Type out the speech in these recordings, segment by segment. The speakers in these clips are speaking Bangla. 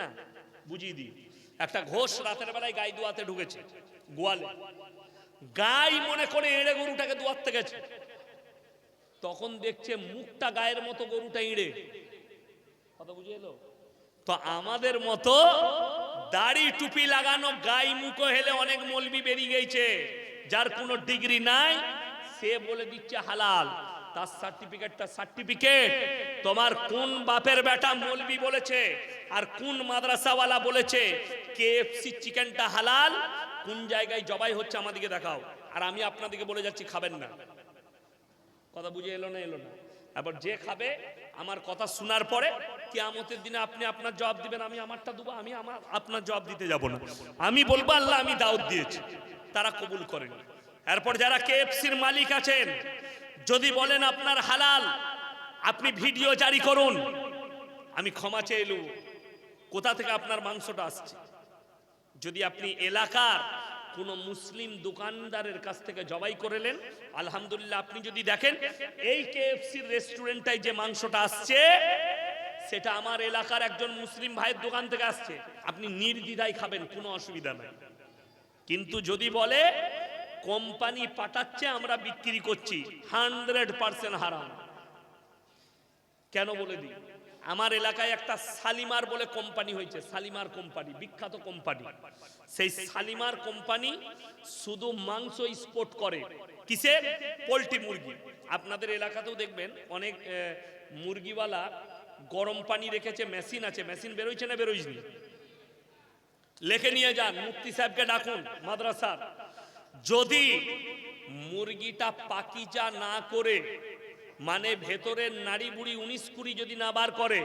না, বুঝিয়ে দিই। একটা ঘোষ রাতের বেলায় গাই দুয়াতে ঢুকেছে গোয়ালে, গাই মনে করে এড়ে গরুটাকে দুয়াতে গেছে, তখন দেখছে মুখটা গায়ের মতো গরুটা ইঁড়ে। কথা বুঝে এলো? তো আমাদের মতো দাড়ি টুপি লাগানো গাই মুখো হেলে অনেক মৌলবি বেরিয়ে গেছে, যার কোনো ডিগ্রি নাই, সে বলে দিচ্ছে হালাল। তার সার্টিফিকেটটা সার্টিফিকেট, তোমার কোন বাপের বেটা মৌলবি বলেছে আর কোন মাদ্রাসাওয়ালা বলেছে কেএফসি চিকেনটা হালাল, কোন জায়গায় জবাই হচ্ছে আমাদেরকে দেখাও, আর আমি আপনাদেরকে বলে যাচ্ছি খাবেন না। কথা বুঝে এলো না? এলো না? এবার যে খাবে আমার কথা শোনার পরে কিয়ামতের দিনে আপনি আপনার জবাব দিবেন, আমি আমারটা দেবো, আমি আমার আপনার জবাব দিতে যাব না। আমি বলবো আল্লাহ আমি দাওয়াত দিয়েছি, তারা কবুল করেন। এরপর যারা কেএফসির মালিক আছেন, যদি বলেন আপনার হালাল, আপনি ভিডিও জারি করুন, আমি ক্ষমা চেয়ে এলু কোথা থেকে আপনার মাংসটা আসছে। যদি আপনি এলাকার কোন মুসলিম দোকানদারের কাছ থেকে জবাই করেলেন, আলহামদুলিল্লাহ, আপনি যদি দেখেন এই কেএফসির রেস্টুরেন্টটায় যে মাংসটা আসছে সেটা আমার এলাকার একজন মুসলিম ভাইয়ের দোকান থেকে আসছে, আপনি নির্দ্বিধায় খাবেন, কোনো অসুবিধা নাই। কিন্তু যদি বলে কোম্পানি পাঠাচ্ছে আমরা বিক্রি করছি, 100% হারাম। কেন বলে দিই, আমার এলাকায় একটা শালিমার বলে কোম্পানি হয়েছে, শালিমার কোম্পানি, বিখ্যাত কোম্পানি। সেই শালিমার কোম্পানি শুধু মাংস এক্সপোর্ট করে, কিসের? পোল্ট্রি মুরগি। আপনাদের এলাকাতেও দেখবেন অনেক মুরগিওয়ালা গরম পানি রেখেছে, মেশিন আছে, মেশিন বেরোইছে না বেরোয়নি? লেখে নিয়ে যান, মুফতি সাহেবকে ডাকুন মাদ্রাসার। যদি মুরগিটা পাকিজা না করে, মানে ভেতরের নাড়ি বুড়ি 19-20 যদি না বার করে,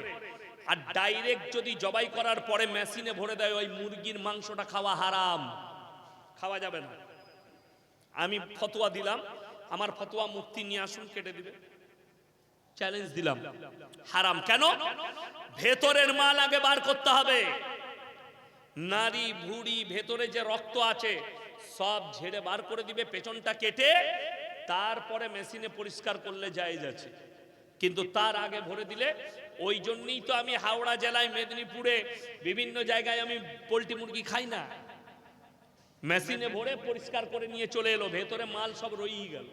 আর ডাইরেক্ট যদি জবাই করার পরে মেশিনে ভরে দেয়, ওই মুরগির মাংসটা খাওয়া হারাম, খাওয়া যাবে না। আমি ফতোয়া দিলাম, আমার ফতোয়া মুফতি নিয়ে আসুন, কেটে দিবে, চ্যালেঞ্জ দিলাম, হারাম। কেন? ভেতরের মাল আগে বার করতে হবে, নারী ভুড়ি ভেতরে যে রক্ত আছে সব ঝেড়ে বার করে দিবে, পেছনটা কেটে তারপরে মেশিনে পরিষ্কার করলে জায়েজ আছে, কিন্তু তার আগে ভরে দিলে। ওই জন্যই তো আমি হাওড়া জেলায়, মেদিনীপুরে বিভিন্ন জায়গায় আমি পোল্ট্রি মুরগি খাই না, মেশিনে ভরে পরিষ্কার করে নিয়ে চলে এলো, ভেতরে মাল সব রয়েই গেল,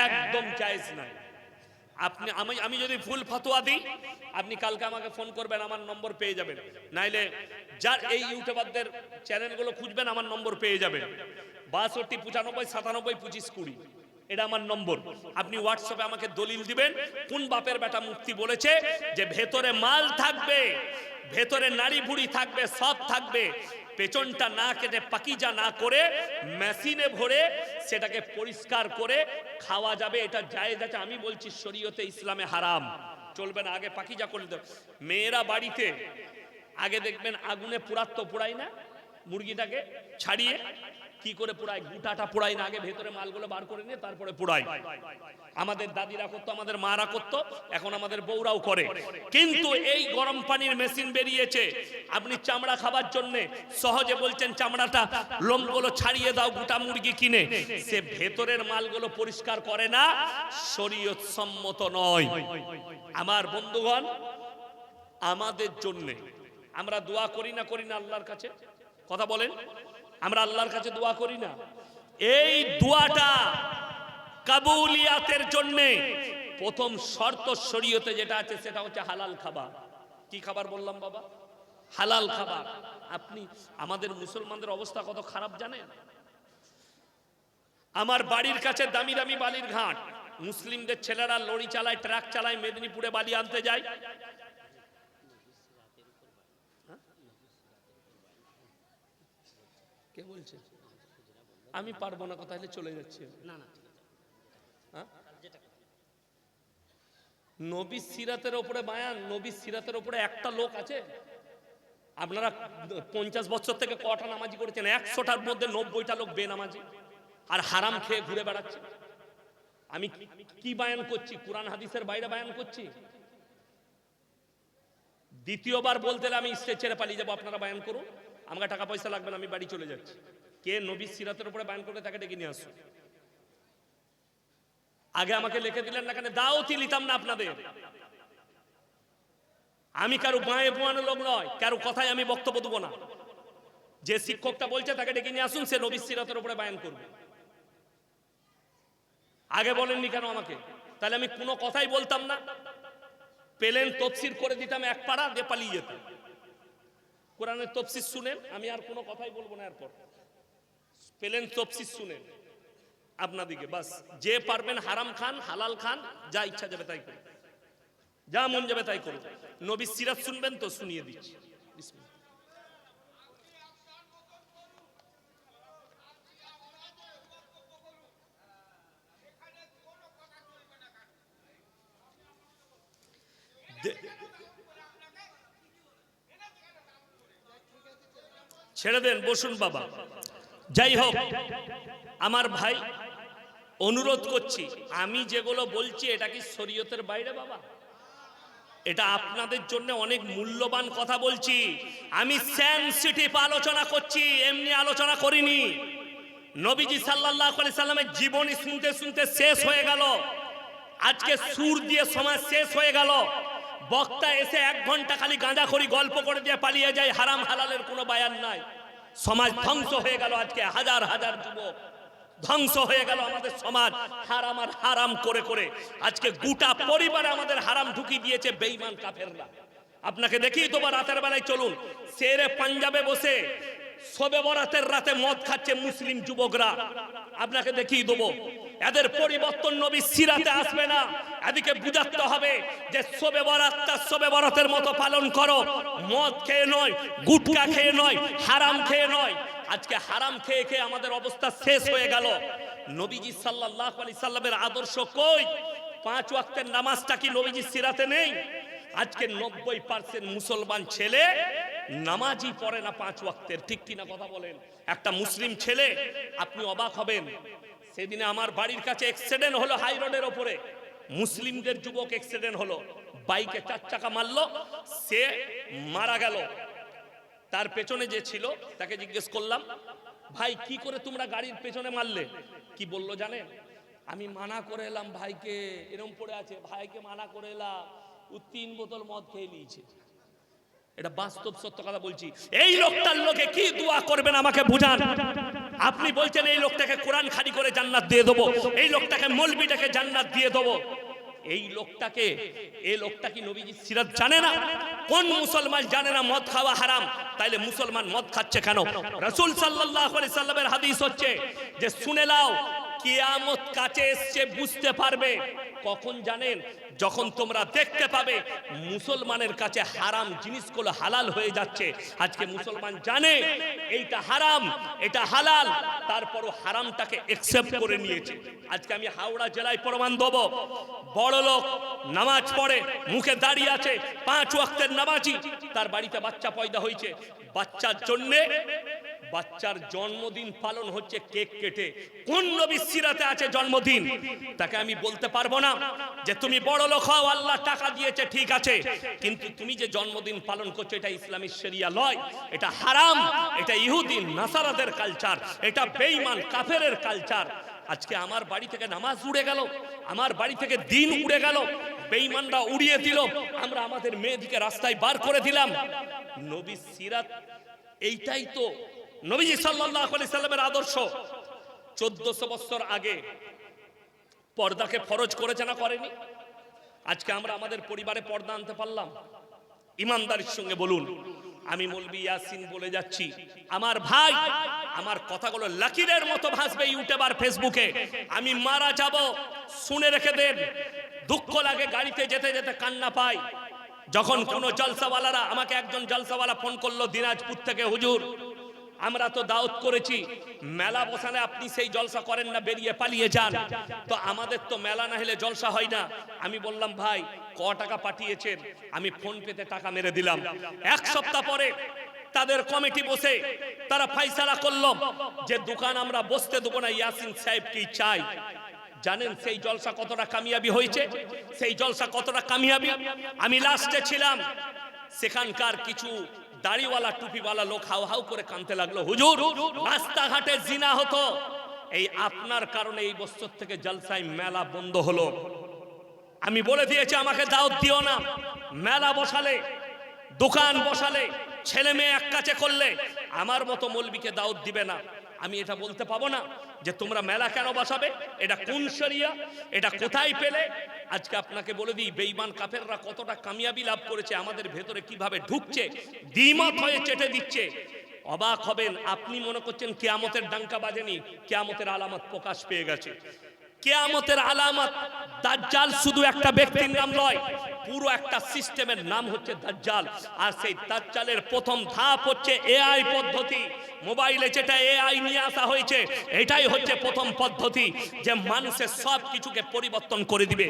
একদম জায়েজ নাই। আপনি আমি যদি ফুল ফতোয়া দিই, আপনি কালকে আমাকে ফোন করবেন, আমার নম্বর পেয়ে যাবেন, নাইলে যার এই ইউটিউবারদের চ্যানেলগুলো খুঁজবেন, আমার নম্বর পেয়ে যাবেন, 62 95 97 25 20, এটা আমার নম্বর। আপনি হোয়াটসঅ্যাপে আমাকে দলিল দিবেন, কোন বাপের বেটা মুফতি বলেছে যে ভেতরে মাল থাকবে, ভেতরে নাড়ি ভুড়ি থাকবে, সব থাকবে, পেছনটা না কেটে পাকিজা না করে মেশিনে ভরে সেটাকে পরিষ্কার করে খাওয়া যাবে, এটা জায়েজ আছে। আমি বলছি শরীয়তে ইসলামে হারাম, চলবে না। আগে পাকিজা করে দেবে। মেয়েরা বাড়িতে আগে দেখবেন আগুনে পোড়াতো, পোড়ায় না, মুরগিটাকে ছাড়িয়ে কি করে পোড়ায়, গুটাটা পোড়ায় না, আগে ভেতরে মালগুলো বার করে নিয়ে তারপরে পোড়ায়। আমাদের দাদিরা করতো, আমাদের মারা করতো, এখন আমাদের বউরাও করে। কিন্তু এই গরম পানির মেশিন বেরিয়েছে, আপনি চামড়া খাবার জন্য সহজে বলছেন চামড়াটা লোমগুলো ছাড়িয়ে দাও, গোটা মুরগি কিনে, সে ভেতরের মালগুলো পরিষ্কার করে না, শরীয়ত সম্মত নয়। আমার বন্ধুগণ, আমাদের জন্য আমরা দোয়া করি না, করি না আল্লাহর কাছে? কথা বলেন, আমরা আল্লাহর কাছে দোয়া করি না? এই দোয়াটা কাবুলিয়াতের জন্য প্রথম শর্ত শরীয়তে যেটা আছে সেটা হচ্ছে হালাল খাবার। কি খাবার বললাম বাবা? হালাল খাবার। আপনি আমাদের মুসলমানদের অবস্থা কত খারাপ জানেন? আমার বাড়ির কাছে দামি দামি বালির ঘাট, মুসলিমদের ছেলেরা লরি চালায়, ট্রাক চালায়, মেদিনীপুরে বালি আনতে যায়। কে বলছে? আমি পারবো না, কথা হলে চলে যাচ্ছে। না না, নবী সিরাতের উপরে বায়ান, নবী সিরাতের উপরে একটা লোক আছে? আপনারা 50 বছর থেকে কটা নামাজি করেছেন? 100টার মধ্যে 90টা লোক বেনামাজি আর হারাম খেয়ে ঘুরে বেড়াচ্ছে। আমি কি বায়ান করছি? কুরআন হাদিসের বাইরে বায়ান করছি? দ্বিতীয়বার বলতে আমি স্টেজ ছেড়ে পালিয়ে যাবো, আপনারা বায়ান করুন, আমাকে টাকা পয়সা লাগবে না, আমি বাড়ি চলে যাচ্ছি। কে নবী সিরাতের উপরে বায়ান করবে তাকে ডেকে নিয়ে আসুন। আগে আমাকে লিখে দিলেন না কেন? দাওয়াতই নিতাম না আপনাদের। আমি কারো গায়ে বোয়ানো লোক নয়, কারো কথায় আমি বক্তব্য দেবো না। যে শিক্ষকটা বলছে তাকে ডেকে নিয়ে আসুন, সে নবী সিরাতের উপরে বায়ান করবে। আগে বলেননি কেন আমাকে? তাহলে আমি কোনো কথাই বলতাম না, পেলেন তফসির করে দিতাম, এক পাড়া দিয়ে পালিয়ে যেতাম। কোরআনের তফসির শুনেন, আমি আর কোনো কথাই বলবো না। এরপর পেলেন তফসির শুনেন আপনাদিকে, বাস যে পারবেন হারাম খান, হালাল খান, যা ইচ্ছা যাবে তাই করুন, যা মন যাবে তাই করুন। নবী সিরাত শুনবেন তো শুনিয়ে দিচ্ছি। ছেড়ে দেন, বসুন বাবা। যাই হোক আমার ভাই, অনুরোধ করছি, আমি যেগুলো বলছি এটা কি শরীয়তের বাইরে বাবা? এটা আপনাদের জন্য অনেক মূল্যবান কথা বলছি। আমি সেনসিটিভ আলোচনা করছি, এমনি আলোচনা করিনি। নবীজি সাল্লাল্লাহু আলাইহি সাল্লামের জীবনী শুনতে শুনতে শেষ হয়ে গেল। আজকে সুর দিয়ে সমাজ শেষ হয়ে গেল। বক্তা এসে 1 ঘন্টা খালি গাঁজাখড়ি গল্প করে দিয়ে পালিয়ে যায়, হারাম হালালের কোনো বায়ান নাই। সমাজ ধ্বংস হয়ে গেল। আজকে হাজার হাজার যুবক ধ্বংস হয়ে গেল আমাদের সমাজ, হারাম আর হারাম করে করে। আজকে গোটা পরিবারে আমাদের হারাম ঢুকিয়ে দিয়েছে বেঈমান কাফেররা। আপনাকে দেখিয়ে দেবো, রাতের বেলায় চলুন, শেরে পাঞ্জাবে বসে শবে বরাতের রাতে মদ খাচ্ছে মুসলিম যুবকরা। আপনাকে দেখিয়ে দেবো, এদের পরিবর্তন নবী সিরাতে আসবে না। এদিকে বুঝাতে হবে যে শবে বরাতটা শবে বরাতের মতো পালন করো, মদ খেয়ে নয়, গুটকা খেয়ে নয়, হারাম খেয়ে নয়। আজকে হারাম খেয়ে খেয়ে আমাদের অবস্থা শেষ হয়ে গেল। নবীজি সাল্লাল্লাহু আলাইহি সাল্লামের আদর্শ কই? 5 ওয়াক্তের নামাজটা কি নবীজি সিরাতে নেই? আজকে 90% মুসলমান ছেলে নামাজই পড়ে না 5 ওয়াক্তের, ঠিক কিনা কথা বলেন? একটা মুসলিম ছেলে, আপনি অবাক হবেন, সেদিনে আমার বাড়ির কাছে অ্যাক্সিডেন্ট হলো হাই রোডের ওপরে। মুসলিমদের যুবক অ্যাক্সিডেন্ট হলো, বাইকে 4 চাকা মারলো, সে মারা গেল। তার পেছনে যে ছিল তাকে জিজ্ঞেস করলাম, ভাই কি করে তোমরা গাড়ির পেছনে মারলে? কি বললো জানেন? আমি মানা করে এলাম ভাইকে, এরকম পড়ে আছে, ভাইকে মানা করে এলাম, ও 3 বোতল মদ খেয়ে নিয়েছে। এটা বাস্তব সত্য কথা বলছি। এই লোকটার লোকে কি দোয়া করবেন আমাকে বুঝান। আপনি বলছেন এই লোকটাকে কোরআন খানি করে জান্নাত দিয়ে দেবো, এই লোকটাকে মৌলবীটাকে জান্নাত দিয়ে দেবো। এই লোকটা কি নবীজি সিরাত জানে না? কোন মুসলমান জানে না মদ খাওয়া হারাম? তাইলে মুসলমান মদ খাচ্ছে কেন? রাসূল সাল্লাল্লাহু আলাইহি সাল্লামের হাদিস হচ্ছে যে শুনে নাও, কিয়ামত কাছে এসে বুঝতে পারবে কখন জানেন? যখন তোমরা দেখতে পাবে মুসলমানের কাছে হারাম জিনিসগুলো হালাল হয়ে যাচ্ছে। আজকে মুসলমান জানে এইটা হারাম, এটা হালাল, তারপরও হারামটাকে অ্যাকসেপ্ট করে নিয়েছে। আজকে আমি হাওড়া জেলায় প্রমাণ দেব, বড় লোক নামাজ পড়ে, মুখে দাঁড়িয়ে আছে, 5 ওয়াক্তের নামাজি, তার বাড়িতে বাচ্চা পয়দা হয়েছে, বাচ্চার জন্যে বাচ্চার জন্মদিন পালন হচ্ছে কেক কেটে। কোন নবী সিরাতে আছে জন্মদিন? তাকে আমি বলতে পারবো না যে তুমি বড় লোক হও, আল্লাহ টাকা দিয়েছে, ঠিক আছে, কিন্তু তুমি যে জন্মদিন পালন করছো এটা ইসলামী শরিয়া নয়, এটা হারাম, এটা ইহুদি নাসারাদের কালচার, এটা বেঈমান কাফেরের কালচার। আজকে আমার বাড়ি থেকে নামাজ উড়ে গেল, আমার বাড়ি থেকে দিন উড়ে গেল, বেঈমানরা উড়িয়ে দিল, আমরা আমাদের মেয়েদিকে রাস্তায় বার করে দিলাম। নবী সিরাত এইটাই তো। নবীজি সাল্লাল্লাহু আলাইহি সাল্লামের আদর্শ 1400 বছর আগে পর্দাকে ফরজ করেছে না করেনি? আজকে আমরা আমাদের পরিবারে পর্দা আনতে পারলাম? ইমানদারির সঙ্গে বলুন। আমি মৌলভী ইয়াসিন বলে যাচ্ছি, আমার ভাই, আমার কথাগুলো লাকিরের মতো ভাসবে ইউটিউব আর ফেসবুকে। আমি মারা যাব, শুনে রেখে দেন। দুঃখ লাগে, গাড়িতে যেতে যেতে কান্না পাই যখন কোনো জলসাওয়ালারা, আমাকে একজন জলসাওয়ালা ফোন করলো দিনাজপুর থেকে, হুজুর আমরা তো দাওয়াত করেছি, মেলা বসালে আপনি সেই জলসা করেন না, বেরিয়ে পালিয়ে যান, তো আমাদের তো মেলা না হলে জলসা হয় না। আমি বললাম ভাই ক টাকা পাঠিয়েছেন? আমি ফোন পেতে টাকা মেরে দিলাম। 1 সপ্তাহ পরে তাদের কমিটি বসে তারা ফয়সালা করলো যে দোকান আমরা বসতে দেবো না, ইয়াসিন সাহেব কি চাই। জানেন সেই জলসা কতটা কামিয়াবি হয়েছে? সেই জলসা কতটা কামিয়াবি? আমি লাস্টে ছিলাম, সেখানকার কিছু দাড়িওয়ালা টুপিওয়ালা লোক হাউ হাউ করে কাঁদতে লাগলো, হুজুর রাস্তাঘাটে জিনা হতো, এই আপনার কারণে এই বছর থেকে জলসায় মেলা বন্ধ হলো। আমি বলে দিয়েছি আমাকে দাওয়াত দিও না, মেলা বসালে দোকান বসালে, ছেলে মেয়ে এক কাছে করলে আমার মতো মৌলবীকে দাওয়াত দিবে না। আমি এটা বলতে পাবো না যে তোমরা মেলা কেন বসাবে, এটা কোন শরিয়া, এটা কোথায় পেলে? আজকে আপনাকে বলে দিই, বেঈমান কাফেররা কতটা কামিয়াবি লাভ করেছে, আমাদের ভেতরে কিভাবে ঢুকছে, দ্বিমত হয়ে চেটে দিচ্ছে। অবাক হবেন, আপনি মনে করছেন কিয়ামতের ডাঙ্কা বাজেনি, কিয়ামতের আলামত প্রকাশ পেয়ে গেছে। কিয়ামতের আলামত, দাজ্জাল শুধু একটা ব্যক্তির নাম নয়, পুরো একটা সিস্টেমের নাম হচ্ছে দাজ্জাল। আর সেই দাজ্জালের প্রথম ধাপ হচ্ছে এআই পদ্ধতি। মোবাইলে যেটা এআই নিয়ে আসা হয়েছে, এটাই হচ্ছে প্রথম পদ্ধতি যে মানুষের সব কিছুকে পরিবর্তন করে দিবে।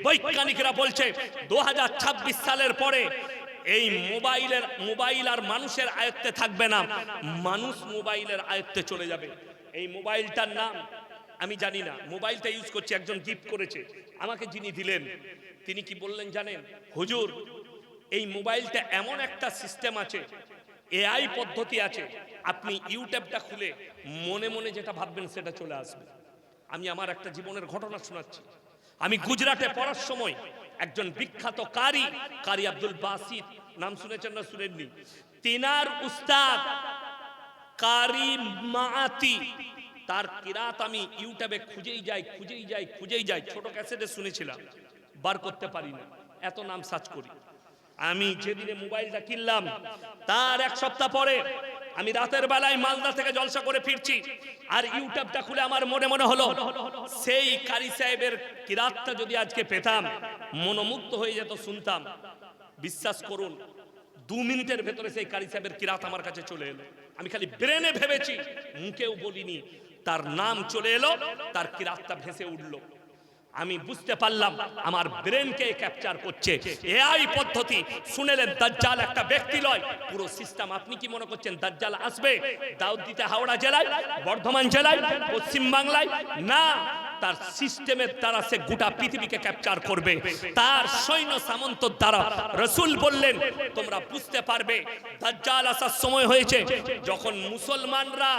বৈজ্ঞানিকরা বলছে 2026 সালের পরে এই মোবাইল আর মানুষের আয়ত্তে থাকবে না, মানুষ মোবাইলের আয়ত্তে চলে যাবে। এই মোবাইলটার নাম আমি জানি না, মোবাইলটা ইউজ করছি, একজন গিফট করেছে আমাকে, যিনি দিলেন তিনি কি বললেন জানেন? হুজুর, এই মোবাইলটা এমন একটা সিস্টেম আছে, এআই পদ্ধতি আছে, আপনি ইউটিউবটা খুলে মনে মনে যেটা ভাববেন সেটা চলে আসবে। আমি আমার একটা জীবনের ঘটনা শোনাচ্ছি। আমি গুজরাটে পড়ার সময় একজন বিখ্যাত কারি আব্দুল বাসিত, নাম শুনেছেন না শুনেননি? তিনার উস্তাদ কারি মাআতি, তার কিরাত আমি ইউটিউবে খুঁজেই যাই। ছোট ক্যাসেটে শুনেছিলাম, বার করতে পারি না, এত নাম সার্চ করি। আমি যেদিনে মোবাইলটা কিনলাম তার এক সপ্তাহ পরে আমি রাতের বেলায় মালদা থেকে জলসা করে ফিরছি, আর ইউটিউবটা খুলে আমার মনে হলো সেই কারি সাহেবের কিরাতটা যদি আজকে পেতাম, মনোমুগ্ধ হয়ে যেত, শুনতাম। বিশ্বাস করুন, 2 মিনিটের ভেতরে সেই কারি সাহেবের কিরাত আমার কাছে চলে এলো। আমি খালি ব্রেনে ভেবেছি, মুখেও বলিনি, তার নাম চলে এলো, তার কিরাতটা ভেসে উঠলো। আমি বুঝতে পারলাম আমার ব্রেনকে ক্যাপচার করছে এআই পদ্ধতি। শুনেলেন, দাজ্জাল একটা ব্যক্তি নয়, পুরো সিস্টেম। আপনি কি মনে করছেন দাজ্জাল আসবে দাউদ দিতে হাওড়া জেলায়, বর্ধমান জেলায়, পশ্চিম বাংলায়? না, তার সিস্টেমের দ্বারা সে গোটা পৃথিবীকে ক্যাপচার করবে, তার সৈন্য সামন্তর দ্বারা। রাসূল বললেন, তোমরা বুঝতে পারবে দাজ্জাল আসার সময় হয়েছে যখন মুসলমানরা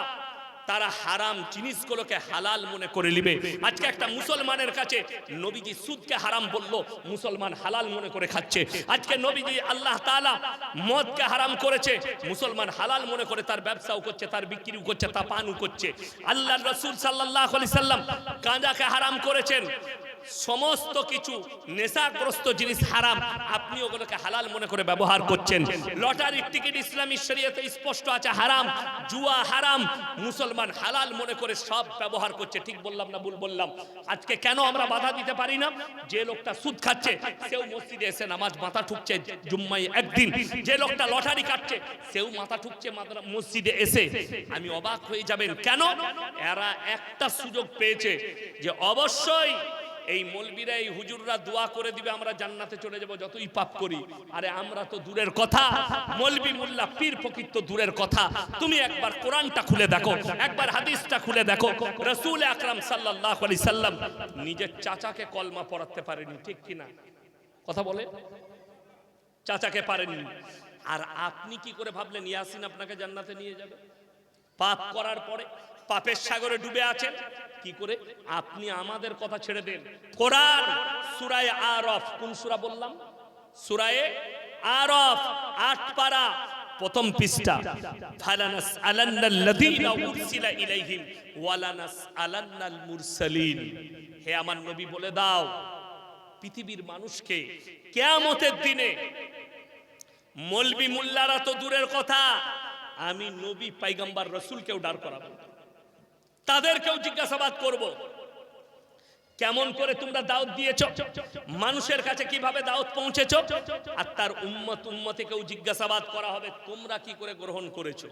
তারা হারাম জিনিসগুলোকে হালাল মনে করে নিবে। আজকে একটা মুসলমানের কাছে নবীজি সুদকে হারাম বলল, মুসলমান হালাল মনে করে খাচ্ছে। আজকে নবীজি আল্লাহ তাআলা মদকে হারাম করেছে, মুসলমান হালাল মনে করে তার ব্যবসাও করছে, তার বিক্রিও করছে, তা পানও করছে। আল্লাহর রাসূল সাল্লাল্লাহু আলাইহি সাল্লাম গাঁজাকে হারাম করেছেন। সমস্ত কিছু নেশাগ্রস্ত জিনিস হারাম, আপনি ওগুলোকে হালাল মনে করে ব্যবহার করছেন। লটারির টিকিট ইসলামী শরীয়তে স্পষ্ট আছে হারাম, জুয়া হারাম, মুসলমান হালাল মনে করে সব ব্যবহার করছে। ঠিক বললাম না ভুল বললাম? আজকে কেন আমরা বাধা দিতে পারি না? যে লোকটা সুদ খাচ্ছে সেও মসজিদে এসে নামাজ মাথা ঠুকছে জুম্মায় একদিন, যে লোকটা লটারি কাটছে সেও মাথা ঠুকছে মসজিদে এসে। আমি অবাক হয়ে যাবেন, কেন? এরা একটা সুযোগ পেয়েছে যে অবশ্যই এই মৌলবীরা, এই হুজুররা দোয়া করে দিবে আমরা জান্নাতে চলে যাব যতই পাপ করি। আরে আমরা তো দূরের কথা, মৌলবী মোল্লা পীর ফকির তো দূরের কথা। তুমি একবার কোরআনটা খুলে দেখো, একবার হাদিসটা খুলে দেখো। রাসূল আকরাম সাল্লাল্লাহু আলাইহি সাল্লাম নিজের চাচাকে কলমা পড়াতে পারেনি, ঠিক কিনা? কথা বলে, চাচাকে পারেননি। আর আপনি কি করে ভাবলেন ইয়াসিন আপনাকে জান্নাতে নিয়ে যাবে? পাপ করার পরে পাপের সাগরে ডুবে আছেন, কি করে? আপনি আমাদের কথা ছেড়ে দেন। কোরআন সূরা আরাফ, কোন সূরা বললাম? সূরা আরাফ 8 পারা প্রথম পৃষ্ঠা, ফালানাসআলান্নাল্লাযীনা উরসিলা ইলাইহিম ওয়ালানাসআলান্নাল মুরসালিন। হে আমার নবী, বলে দাও পৃথিবীর মানুষকে কিয়ামতের দিনে মৌলবী মোল্লারা তো দূরের কথা, আমি নবী পয়গম্বর রাসূলকেও দাঁড় করাবো, তাদেরকেও জিজ্ঞাসাবাদ করব, কেমন করে তোমরা দাওয়াত দিয়েছো, মানুষের কাছে কিভাবে দাওয়াত পৌঁছেছো। আর তার উম্মতকেও জিজ্ঞাসাবাদ করা হবে, তোমরা কি করে গ্রহণ করেছো।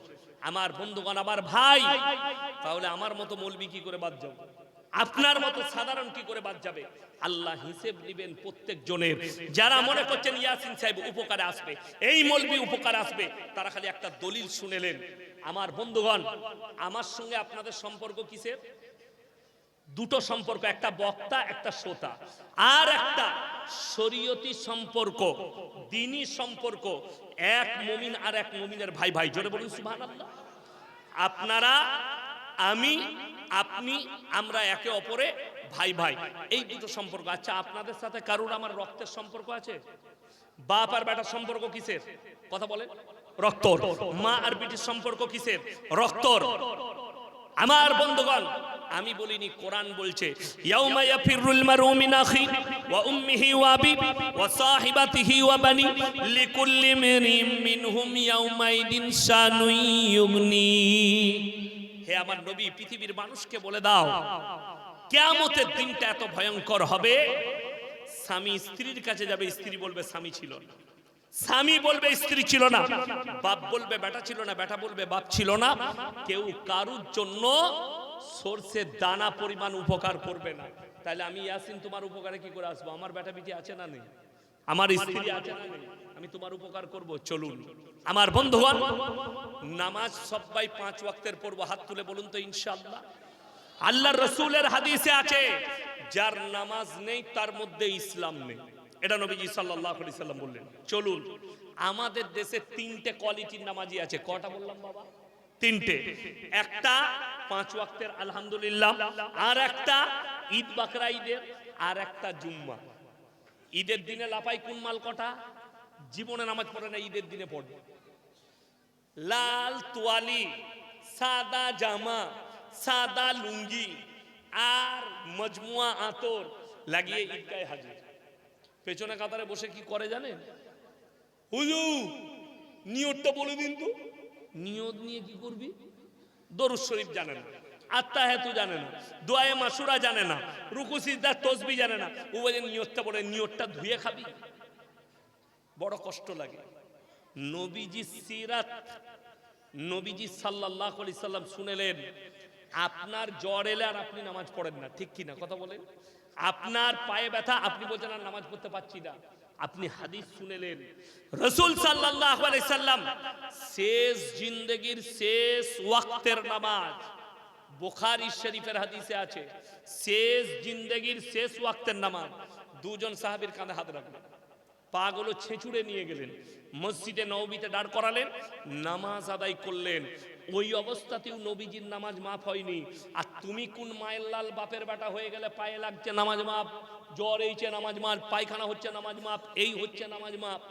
আমার বন্ধুগণ, আমার ভাই, তাহলে আমার মতো মৌলবী কি করে বাদ যাবে, আপনার মতো সাধারণ কি করে বাদ যাবে? আল্লাহ হিসেব নেবেন প্রত্যেক জনের। যারা মনে করছেন ইয়াসিন সাহেব উপকারে আসবে, এই মৌলবী উপকারে আসবে, তারা খালি একটা দলিল শুনেলেন। আমার বন্ধুগণ, আমার সঙ্গে আপনাদের সম্পর্ক কিসের? দুটো সম্পর্ক, একটা বক্তা, একটা শ্রোতা, আর একটা শরীয়তি সম্পর্ক, দ্বীনি সম্পর্ক। এক মুমিন আর এক মুমিনের ভাই ভাই, জোরে বলুন সুবহানাল্লাহ। আপনারা, আমি, আপনি, আমরা একে অপরে ভাই ভাই, এই দুটো সম্পর্ক। আচ্ছা, আপনাদের সাথে কারোর আমার রক্তের সম্পর্ক আছে? বাপ আর বেটার সম্পর্ক কিসের? কথা বলে রক্তর। মা আর বিটির সম্পর্ক কিসের? রক্তর। আমার বন্ধুগণ, আমি বলিনি, কোরআন বলছে ইয়াউমা ইয়াফিরুল মারউ মিন আখি ওয়া উম্মিহি ওয়া আবি ওয়া সাহিবাতিহি ওয়া বানি লিকুল্লি মিরিম মিনহুম ইয়াউমাইদিন শানুন ইউগনি। হে আমার নবী, পৃথিবীর মানুষকে বলে দাও, কিয়ামতের দিনটা এত ভয়ঙ্কর হবে, স্বামী স্ত্রীর কাছে যাবে, স্ত্রী বলবে স্বামী ছিল না, স্বামী বলবে স্ত্রী ছিল না, বাপ বলবে বেটা ছিল না, বেটা বলবে বাপ ছিল না। কেউ কারুর জন্য সরষের দানা পরিমাণ উপকার করবে না। তাহলে আমি ইয়াসিন তোমার উপকারে কি করে আসবো? আমার বেটা বিটি আছে না নেই? আমার স্ত্রী আছে না নেই? আমি তোমার উপকার করব? চলুন আমার বন্ধুগণ, নামাজ সবাই 5 ওয়াক্তের পড়বো। হাত তুলে বলুন তো ইনশাআল্লাহ। আল্লাহর রাসূলের হাদিসে আছে, যার নামাজ নেই তার মধ্যে ইসলাম নেই। এটা নবীজি সাল্লাল্লাহু আলাইহি সাল্লাম বললেন। চলুন, আমাদের দেশে 3টে কোয়ালিটির নামাজি আছে। কটা বললাম বাবা? 3টে। একটা 5 ওয়াক্তের আলহামদুলিল্লাহ, আর একটা ঈদ বাকরা ঈদের, আর একটা জুম্মা। ঈদের দিনে লাপাই কোন মাল কটা? জীবনে নামাজ পড়ে না, ঈদের দিনে পড়বে। লাল তোয়ালি, সাদা জামা, সাদা লুঙ্গি আর মজমুয়া আতর লাগিয়ে ঈদগাহে হাজির। পেছনে কাতারে বসে কি করে জানেন? হুজুর নিয়তটা বলে দিন তো। নিয়ত নিয়ে কি করবি? দরুদ শরীফ জানে না, আত্তাহিয়াতু জানে না, দোয়ায়ে মাসুরা জানে না, রুকু সিজদা তাসবিহ জানে না। ও বলে নিয়তটা বলে, নিয়তটা ধুয়ে খাবি। বড় কষ্ট লাগে। নবীজি সিরাত, নবীজি সাল্লাল্লাহু আলাইহি সাল্লাম শুনেলেন, আপনার জ্বর এলে আর আপনি নামাজ পড়েন না, ঠিক কি না? কথা বলেন। আপনার পায়ে ব্যথা, আপনি বলছেন আর নামাজ পড়তে পারছি না। আপনি হাদিস শুনেলেন, রাসূল সাল্লাল্লাহু আলাইহি সাল্লাম শেষ জিন্দেগীর শেষ ওয়াক্তের নামাজ, বুখারী শরীফের হাদিসে আছে, শেষ জিন্দেগীর শেষ ওয়াক্তের নামাজ, দুজন সাহাবীর কাঁধে হাত রাখলেন, পাগুলো ছেঁচুড়ে নিয়ে গেলেন, মসজিদে নববীতে দাঁড় করালেন, নামাজ আদায় করলেন। ওই অবস্থাতেও নবীজির নামাজ মাফ হয়নি। আর তুমি কোন মায়ের লাল বাপের বেটা হয়ে গেলে পায়ে লাগছে নামাজ মাফ, জ্বর এইছে নামাজ মাফ, পায়খানা হচ্ছে নামাজ মাফ, এই হচ্ছে নামাজ মাফ।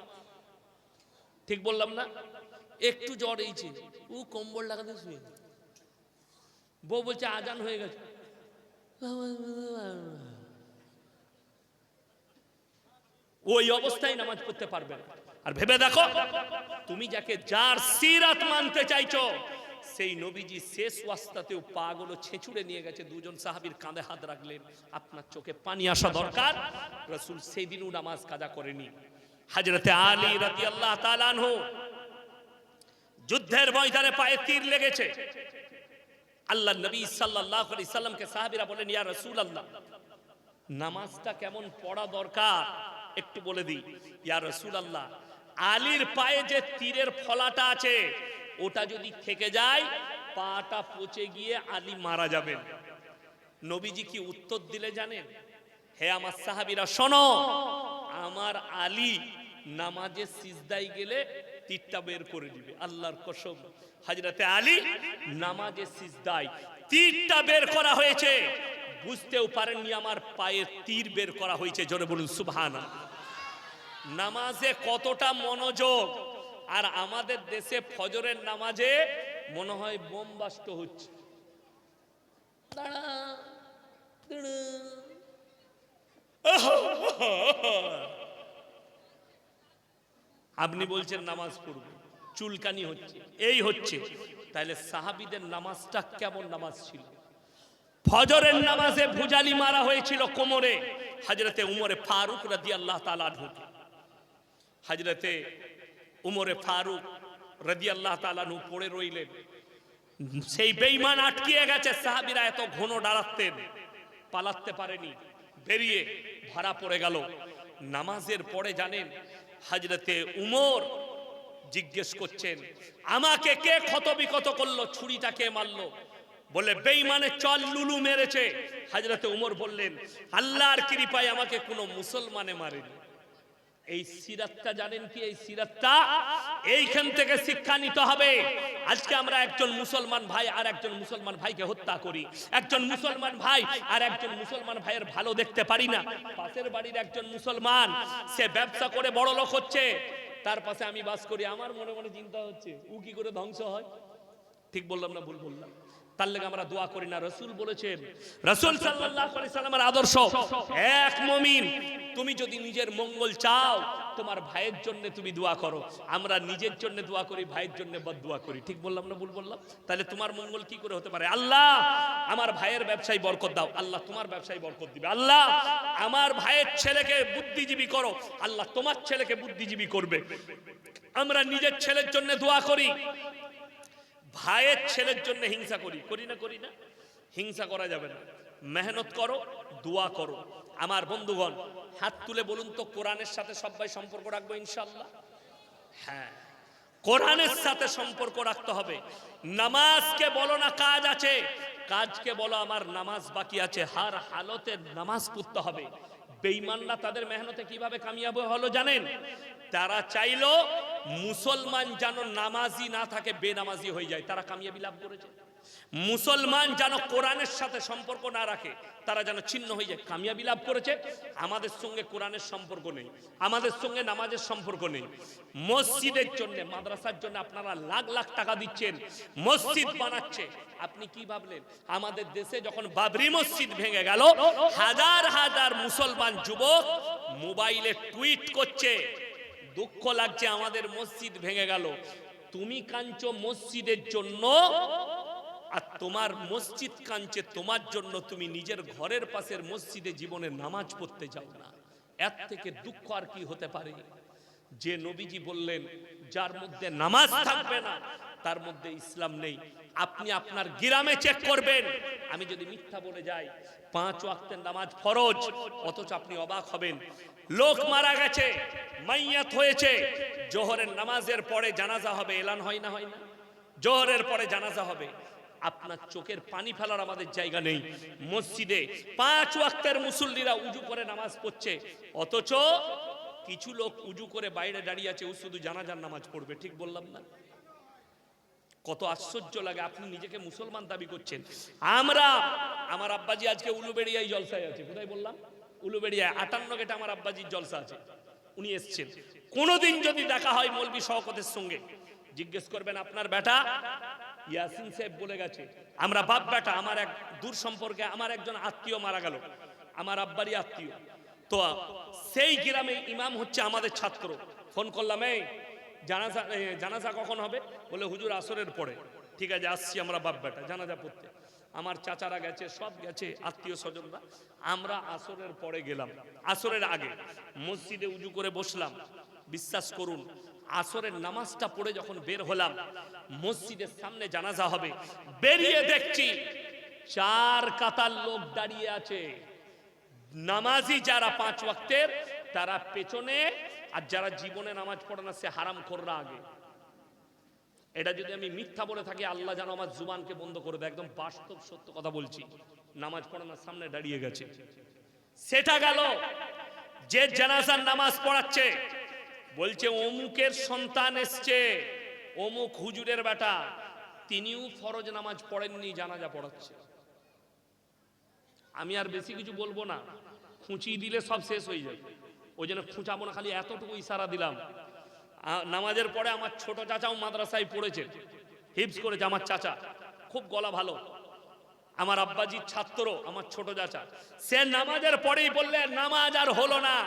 ঠিক বললাম না? একটু জ্বর এইছে, ও কম্বল লাগাতে শুয়ে, বউ বলছে আজান হয়ে গেছে, ওই অবস্থায় নামাজ পড়তে পারবে না। আর ভেবে দেখো, তুমি যাকে যার সিরাত মানতে চাইছো, সেই নবীজি শেষ ওয়াস্তাতেও পাগুলো ছেঁচুড়ে নিয়ে গেছে, দুজন সাহাবীর কাঁধে হাত রাখলেন। আপনার চোখে পানি আসা দরকার, রাসূল সেই দিনও নামাজ কাজা করেনি। হযরতে আলী রাদিয়াল্লাহু তাআলা আনহু যুদ্ধের ময়দানে পায়ে তীর লেগেছে। আল্লাহ নবী সাল্লাল্লাহু আলাইহি সাল্লামকে সাহাবীরা বলেন, ইয়া রাসূলুল্লাহ, নামাজটা কেমন পড়া দরকার একটু বলে দিই। ইয়া রাসূলুল্লাহ, আলীর পায়ে যে তীরের ফলাটা আছে, ওটা যদি থেকে যায়, পাটা পচে গিয়ে আলী মারা যাবেন। নবীজি কি উত্তর দিলে জানেন? হে আমার সাহাবীরা শোনো, আমার আলী নামাজে সিজদায় গেলে তীরটা বের করে দিবে। আল্লাহর কসম, হযরতে আলী নামাজে সিজদায় তীরটা বের করা হয়েছে, বুঝতেও পারেননি আমার পায়ে তীর বের করা হয়েছে। জোরে বলুন সুবহানাল্লাহ। নামাজে কতটা মনোযোগ! আর আমাদের দেশে ফজরের নামাজে মনে হয় বোম বাস্ট হচ্ছে। আপনি বলছেন নামাজ পড়ব, চুলকানি হচ্ছে, এই হচ্ছে। তাহলে সাহাবীদের নামাজটা কেমন নামাজ ছিল? ফজরের নামাজে ভুজালি মারা হয়েছিল কোমরে, হযরতে উমরে ফারুক রাদিয়াল্লাহু তাআলা আনহু। হযরতে উমরে ফারুক রাদিয়াল্লাহু তাআলা আনহু পড়ে রইলেন। সেই বেঈমান আটকিয়ে গেছে, সাহাবীরা এত ঘন দাঁড়াতেন, পালাতে পারেনি, বেরিয়ে ভাড়া পড়ে গেল। নামাজের পরে জানেন, হযরতে উমর জিজ্ঞেস করছেন, আমাকে কে ক্ষতবিক্ষত করলো, ছুরিটা কে মারলো? বলে বেঈমানের চল লুলু মেরেছে। হযরতে উমর বললেন, আল্লাহর কৃপায় আমাকে কোনো মুসলমানে মারেনি। এই সিরাতটা জানেন কি? এই সিরাতটা এইখান থেকে শিক্ষা নিতে হবে। আজকে আমরা একজন মুসলমান ভাই আর একজন মুসলমান ভাইকে হত্যা করি, একজন মুসলমান ভাই আর একজন মুসলমান ভাইয়ের ভালো দেখতে পারি না। পাশের বাড়ির একজন মুসলমান, সে ব্যবসা করে বড় লোক হচ্ছে, তার পাশে আমি বাস করি, আমার মনে মনে চিন্তা হচ্ছে ও কি করে ধ্বংস হয়। ঠিক বললাম না ভুল বললাম? তার লেগে আমরা দোয়া করি না। রাসূল বলেছেন, রাসূল সাল্লাল্লাহু আলাইহি সাল্লামের আদর্শ, এক মুমিন তুমি যদি নিজের মঙ্গল চাও তোমার ভাইয়ের জন্য তুমি দোয়া করো। আমরা নিজের জন্য দোয়া করি, ভাইয়ের জন্য বদদোয়া করি। ঠিক বললাম না ভুল বললাম? তাহলে তোমার মঙ্গল কি করে হতে পারে? আল্লাহ আমার ভাইয়ের ব্যবসায় বরকত দাও, আল্লাহ তোমার ব্যবসায় বরকত দিবে। আল্লাহ আমার ভাইয়ের ছেলেকে বুদ্ধিজীবী করো, আল্লাহ তোমার ছেলেকে বুদ্ধিজীবী করবে। আমরা নিজের ছেলের জন্য দোয়া করি, ভাইয়ের ছেলের জন্য হিংসা করি, করি না? করি না? হিংসা করা যাবে না। মেহনত করো, দোয়া করো। আমার বন্ধুগণ হাত তুলে বলুন তো, কোরআনের সাথে সবাই সম্পর্ক রাখবো ইনশাআল্লাহ? হ্যাঁ, কোরআনের সাথে সম্পর্ক রাখতে হবে। নামাজকে বলো না কাজ আছে, কাজকে বলো আমার নামাজ বাকি আছে। হার হালতে নামাজ পড়তে হবে। বেঈমানরা তাদের মেহনতে কিভাবে কামিয়াব হলো জানেন? তারা চাইলো মুসলমান যেন নামাজি না থাকে, বেনামাজি হয়ে যায়, তারা কামিয়াবি লাভ করেছে। মুসলমান যেন কোরআনের সাথে সম্পর্ক না রাখে, তারা যেন ছিন্ন হয়ে যায়, কামিয়াবি লাভ করেছে। আমাদের সঙ্গে কোরআনের সম্পর্ক নেই, আমাদের সঙ্গে নামাজের সম্পর্ক নেই। মসজিদের জন্য, মাদ্রাসার জন্য আপনারা লাখ লাখ টাকা দিচ্ছেন, মসজিদ বানাচ্ছে। আপনি কি ভাবলেন আমাদের দেশে যখন বাবরি মসজিদ ভেঙে গেল, হাজার হাজার মুসলমান যুবক মোবাইলে টুইট করছে, দুঃখ লাগছে আমাদের মসজিদ ভেঙে গেল। তুমি কাঁদছো মসজিদের জন্য, আর তোমার মসজিদ কাঁদছে তোমার জন্য। তুমি নিজের ঘরের পাশের মসজিদে জীবনে নামাজ পড়তে যাও না। এর থেকে দুঃখ আর কি হতে পারে? যে নবীজি বললেন যার মধ্যে নামাজ থাকবে না তার মধ্যে ইসলাম নেই। আপনি আপনার গ্রামে চেক করবেন, আমি যদি মিথ্যা বলে যাই 5 ওয়াক্তের নামাজ ফরজ, অথচ আপনি অবাক হবেন লোক মারা গেছে, মাইয়াত হয়েছে, জোহরের নামাজের পরে জানাজা হবে, এলান হয় না? হয় না? জোহরের পরে জানাজা হবে। আপনার চোখের পানি ফেলার আমাদের জায়গা নেই। মসজিদে 5 ওয়াক্তের মুসল্লিরা উজু করে নামাজ পড়ছে, অথচ কিছু লোক উজু করে বাইরে দাঁড়িয়ে আছে, ও শুধু জানাজার নামাজ পড়বে। ঠিক বললাম না? কত আশ্চর্য লাগে। আপনি নিজেকে মুসলমান দাবি করছেন। আমার আব্বাজি আজকে উলুবেড়িয়ায় জলসায় আছে। কোথায় বললাম? উলুবেড়িয়ায় 58 গেটে আমার আব্বাজির জলসা আছে। উনি এসছেন। কোনদিন যদি দেখা হয় মৌলভী শওকতের সঙ্গে, জিজ্ঞেস করবেন আপনার বেটা ইয়াসিন সাহেব বলে গেছে, আমরা বাপ বেটা। আমার এক দূর সম্পর্কে আমার একজন আত্মীয় মারা গেল, আমার আব্বারই আত্মীয়। তো সেই গ্রামে ইমাম হচ্ছে আমাদের ছাত্র। ফোন করলাম, এই জানাজা কখন হবে? বলে হুজুর আসরের পরে। ঠিক আছে, আসছি আমরা বাপ বেটা জানাজা পড়তে। আমার চাচারা গেছে, সব গেছে, আত্মীয় স্বজনরা। আমরা আসরের পরে গেলাম। আসরের আগে মসজিদে উজু করে বসলাম। বিশ্বাস করুন, আসরের নামাজটা পড়ে যখন বের হলাম, মসজিদের সামনে জানাজা হবে, বেরিয়ে দেখছি 4 কাতার লোক দাঁড়িয়ে আছে। নামাজি যারা 5 ওয়াক্তের তারা পেছনে, আর যারা জীবনে নামাজ পড়ে না সে হারামখোররা আগে। এটা যদি আমি মিথ্যা বলে থাকি, আল্লাহ যেন আমার জুবানকে বন্ধ করে দেয়। একদম বাস্তব সত্য কথা বলছি। নামাজ পড়ানোর সামনে দাঁড়িয়ে গেছে। সেটা গেল। যে জানাজার নামাজ পড়াচ্ছে বলছে অমুকের সন্তান এসছে, অমুক হুজুরের বেটা, তিনিও ফরজ নামাজ পড়েননি, জানাজা পড়াচ্ছে। আমি আর বেশি কিছু বলবো না, খুঁচিয়ে দিলে সব শেষ হয়ে যায়। ওই জন্য খুঁচাবো না, খালি এতটুকু ইশারা দিলাম। নামাজের পরে আমার ছোট চাচাও মাদ্রাসায় পড়েছে, হিফজ করেছে। আমার চাচা খুব গলা ভালো, আমার আব্বাজির ছাত্র, আমার ছোট চাচা। সে নামাজের পরেই বললে নামাজ আর হলো না।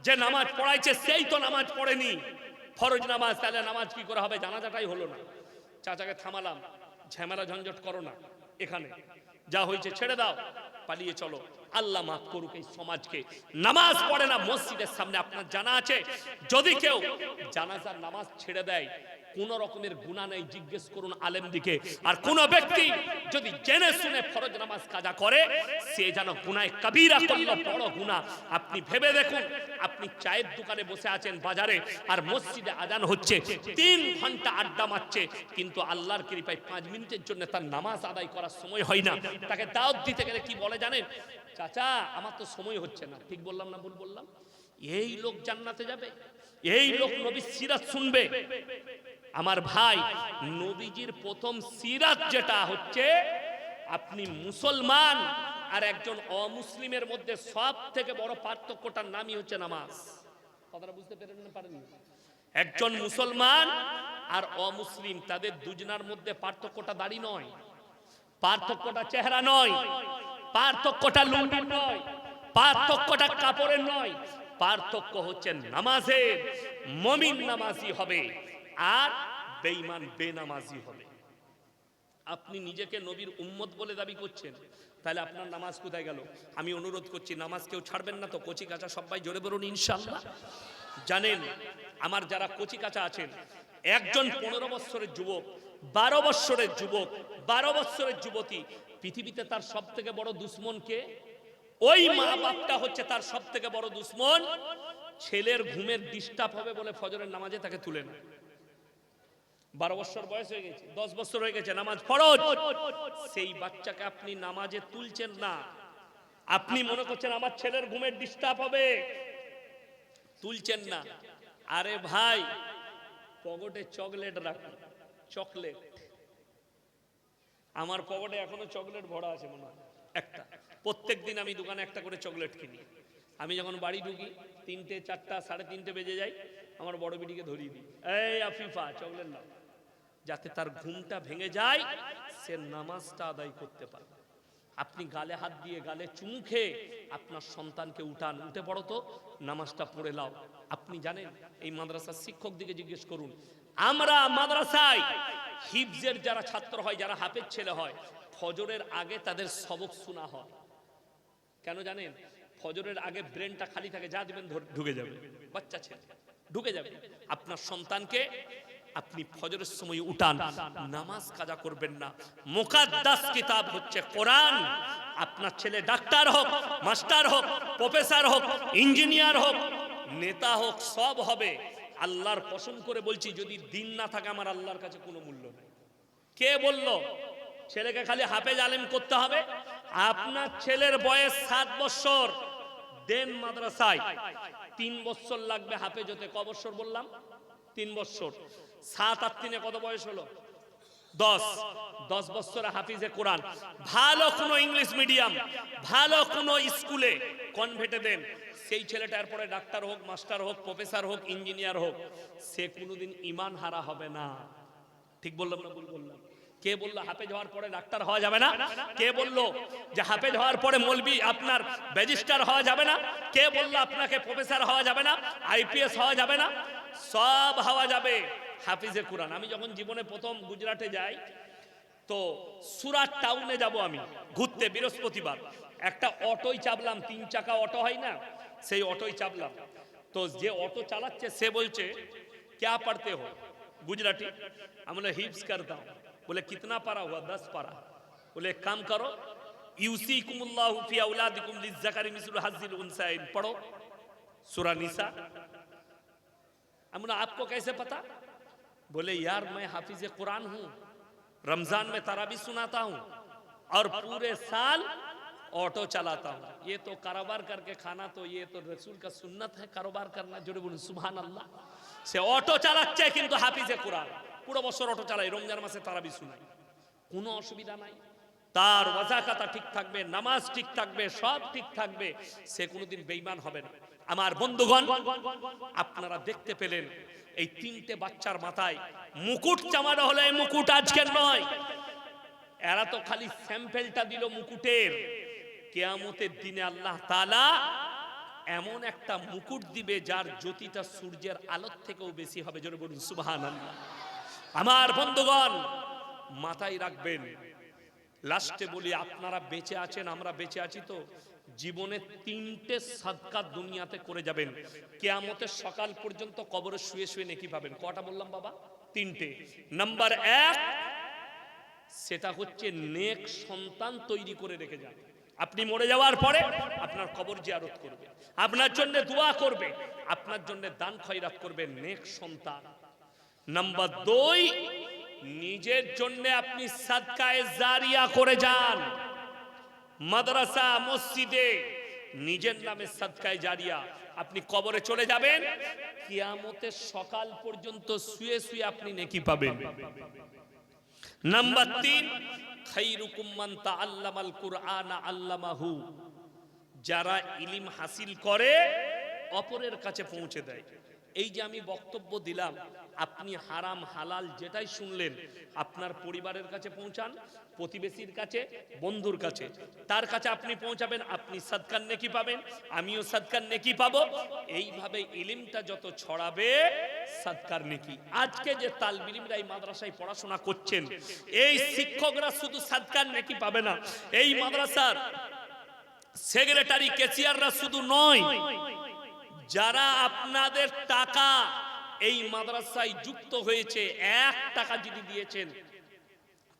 যে নামাজ পড়াইছে সেই তো নামাজ পড়েনি, ফরজ নামাজ, তাহলে নামাজ কি করে হবে? জানাজাটাই হলো না। চাচাকে থামালাম, ঝামেলা ঝঞ্ঝট করো না, এখানে যা হয়েছে ছেড়ে দাও, পালিয়ে চলো। আল্লাহ মাফ করুক এই সমাজকে। নামাজ পড়ে না মসজিদের সামনে। আপনার জানা আছে যদি কেউ জানাজার নামাজ ছেড়ে দেয় কোন রকমের গুনাহ নেই, জিজ্ঞেস করুন আলেমদিকে। আর কোন ব্যক্তি যদি জেনে শুনে ফরজ নামাজ কাজা করে, সে যেন গুনাহে কবিরা করলো, বড় গুনাহ। আপনি ভেবে দেখুন, আপনি চায়ের দোকানে বসে আছেন বাজারে, আর মসজিদে আজান হচ্ছে, 3 ঘন্টা আড্ডা মারছে, কিন্তু আল্লাহর কৃপায় 5 মিনিটের জন্য তার নামাজ আদায় করার সময় হয় না। তাকে দাওয়াত দিতে গেলে কি বলে জানেন? চাচা আমার তো সময় হচ্ছে না। ঠিক বললাম না ভুল বললাম? এই লোক জান্নাতে যাবে? এই লোক নবীর সিরাত শুনবে। আমার ভাই, নবীজির প্রথম সিরাত যেটা হচ্ছে, আপনি মুসলমান আর একজন অমুসলিমের মধ্যে সব থেকে বড় পার্থক্যটার নামই হচ্ছে নামাজ। কথাটা বুঝতে পারেন? একজন মুসলমান আর অমুসলিম, তাদের দুজনার মধ্যে পার্থক্যটা দাড়ি নয়, পার্থক্যটা চেহারা নয়, পার্থক্যটা লুঙ্গির নয়, পার্থক্যটা কাপড়ের নয়, পার্থক্য হচ্ছে নামাজের। মুমিন নামাজি হবে আর বেঈমান বেনামাজি হবে। আপনি নিজেকে নবীর উম্মত বলে দাবি করছেন, তাহলে আপনার নামাজ কোথায় গেল? আমি অনুরোধ করছি, নামাজ কেউ ছাড়বেন না তো? কচি কাঁচা সবাই জোরে বলুন ইনশাআল্লাহ। জানেন, আমার যারা কচি কাঁচা আছেন, একজন 15 বছরের যুবক, 12 বছরের যুবক, 12 বছরের যুবতী, পৃথিবীতে তার সব থেকে বড় দুশ্মন কে? ওই মা বাপটা হচ্ছে তার সব থেকে বড় দুশ্মন। ছেলের ঘুমের ডিস্টার্ব হবে বলে ফজরের নামাজে তাকে তুলে না। 12 বছর বয়স হয়ে গেছে, 10 বছর হয়ে গেছে, নামাজ ফরজ, সেই বাচ্চাকে আপনি নামাজে তুলছেন না। আপনি মনে করছেন আমার ছেলের ঘুমের ডিস্টার্ব হবে, তুলছেন না। আরে ভাই, পকেটে চকলেট রাখুন, চকলেট। আমার পকেটে এখনো চকলেট ভরা আছে মনে হয় একটা। প্রত্যেক দিন আমি দোকানে একটা করে চকলেট কিনি। আমি যখন বাড়ি ঢুকি 3টে 4টা 3:30 বেজে যায়, আমার বড় বিটিকে ধরিয়ে দিই, এই আফিফা চকলেট নাও, যাতে তার ঘুমটা ভেঙে যায়, সে নামাজটা আদায় করতে পারে। আপনি গালে হাত দিয়ে, গালে চুমু খেয়ে আপনার সন্তানকে উঠান, উঠে পড়ো তো, নামাজটা পড়ে লাও। আপনি জানেন, এই মাদ্রাসার শিক্ষক দিকে জিজ্ঞেস করুন, আমরা মাদ্রাসায় হিফজের যারা ছাত্র হয়, যারা হাফেজ ছেলে হয়, ফজরের আগে তাদের সবক শোনা হয়। কেন জানেন? ফজরের আগে ব্রেনটা খালি থাকে, যা দিবেন ঢুকে যাবে, বাচ্চা ছেলে ঢুকে যাবে। আপনার সন্তানকে আপনি ফজরের সময় উঠান, নামাজ কাজা করবেন না। মুকাদ্দাস কিতাব হচ্ছে কোরআন। আপনার ছেলে ডাক্তার হোক, মাস্টার হোক, প্রফেসর হোক, ইঞ্জিনিয়ার হোক, নেতা হোক, সব হবে। আল্লাহর কসম করে বলছি, যদি দিন না থাকে আমার আল্লাহর কাছে কোনো মূল্য নেই। কে বলল ছেলেকে খালি হাফেজ আলেম করতে হবে? আপনার ছেলের বয়স 7 বছর, দেন মাদ্রাসায়। 3 বছর লাগবে হাফেজ হতে। ক বছর বললাম? 3 বছর। 7 আর 3 কত বয়স হলো? 10। 10 বছরে হাফিজে কোরআন। ভালো কোনো ইংলিশ মিডিয়াম, ভালো কোনো স্কুলে কনভেন্টে দেন। সেই ছেলেটা এরপরে ডাক্তার হোক, মাস্টার হোক, প্রফেসর হোক, ইঞ্জিনিয়ার হোক, সে কোনোদিন ঈমান হারা হবে না। ঠিক বললাম না ভুল বললাম? কে বললো হাফেজ হওয়ার পরে ডাক্তার হওয়া যাবে না? কে বললো যে হাফেজ হওয়ার পরে মৌলবি আপনার ব্যারিস্টার হওয়া যাবে না? কে বললো আপনাকে প্রফেসর হওয়া যাবে না, আইপিএস হওয়া যাবে না? সব হওয়া যাবে হাফিজে কোরআন। আমি যখন জীবনে প্রথম গুজরাটে যাই, তো সুরাট টাউনে যাব আমি ঘুরতে, বৃহস্পতিবার। একটা অটোই চাপলাম, 3 চাকা অটো হয় না, সেই অটোই চাপলাম। তো যে অটো চালাচ্ছে সে বলছে क्या पढ़ते हो? गुजराती। हम बोले हिफ्स करता हूँ। बोले कितना पारा हुआ? 10 पारा। बोले एक काम करो, यूसीकुमुल्लाहु फी औलादिकुम लिज़्ज़करि मिस्लु हज़्ज़िल उनसायैन पढ़ो, सूरा निसा। हम बोले आपको कैसे पता? बोले यार मैं हाफिज कुरान हूँ, रमजान में तरावी सुनाता हूँ और पूरे साल ऑटो चलाता हूँ। ये तो कारोबार करके खाना, तो ये तो रसूल का सुन्नत है, कारोबार करना। जोड़े बोलूं सुभान अल्लाह। से ऑटो চালাচ্ছে কিন্তু হাফিজে কোরআন, পুরো বছর অটো চালায়, রমজান মাসে তারাবি শুনায়, কোনো অসুবিধা নাই। তার ওয়াজাকাতা ঠিক থাকবে, নামাজ ঠিক থাকবে, সব ঠিক থাকবে, সে কোনোদিন বেঈমান হবে না। আমার বন্ধুগণ, আপনারা দেখতে পেলেন এই 3টে বাচ্চার মাথায় মুকুট চামানো হলো। এই মুকুট আজকের নয়, এরা তো খালি স্যাম্পেলটা দিল মুকুটের। কিয়ামতের দিনে আল্লাহ তাআলা এমন একটা মুকুট দিবে যার জ্যোতিটা সূর্যের আলোর থেকেও বেশি হবে। জোরে বলুন সুবহানাল্লাহ। আমার বন্ধুগণ, মাথায় রাখবেন। লাস্টে বলি, আপনারা বেঁচে আছেন, আমরা বেঁচে আছি তো, জীবনে 3টে সাদকা দুনিয়াতে করে যাবেন, কিয়ামতের সকাল পর্যন্ত কবরে শুয়ে শুয়ে নেকি পাবেন। কটা বললাম বাবা? 3টে। নাম্বার 1, সেটা হচ্ছে নেক সন্তান তৈরি করে রেখে যান। আপনি মরে যাওয়ার পরে আপনার কবর জিয়ারত করবে, আপনার জন্য দোয়া করবে, আপনার জন্য দান খয়রাত করবে, নেক সন্তান। নাম্বার 2, নিজের জন্য আপনি সাদকায়ে জারিয়া করে যান। মাদ্রাসা মসজিদে নিজের নামে সাদকায়ে জারিয়া, আপনি কবরে চলে যাবেন, কিয়ামতের সকাল পর্যন্ত শুয়ে শুয়ে আপনি নেকি পাবেন। নাম্বার 3, খায়রুকুম মান তাআল্লামাল কুরআনা আল্লামাহু, যারা ইলম হাসিল করে অপরের কাছে পৌঁছে দেয়। এই যে আমি বক্তব্য দিলাম, আপনি হারাম হালাল যেটাই শুনলেন আপনার পরিবারের কাছে পৌঁছান, প্রতিবেশীর কাছে, বন্ধুর কাছে, তার কাছে আপনি পৌঁছাবেন, আপনি সাদকার নেকি পাবেন, আমিও সাদকার নেকি পাবো। এইভাবে ইলমটা যত ছড়াবে সাদকার নেকি। আজকে যে তালিব ইলমরা এই মাদ্রাসায় পড়াশোনা করছেন, এই শিক্ষকরা শুধু সাদকার নেকি পাবে না, এই মাদ্রাসার সেক্রেটারি ক্যাশিয়াররা শুধু নয়, যারা আপনাদের টাকা এই মাদ্রাসায় যুক্ত হয়েছে, 1 টাকা যদি দিয়েছেন,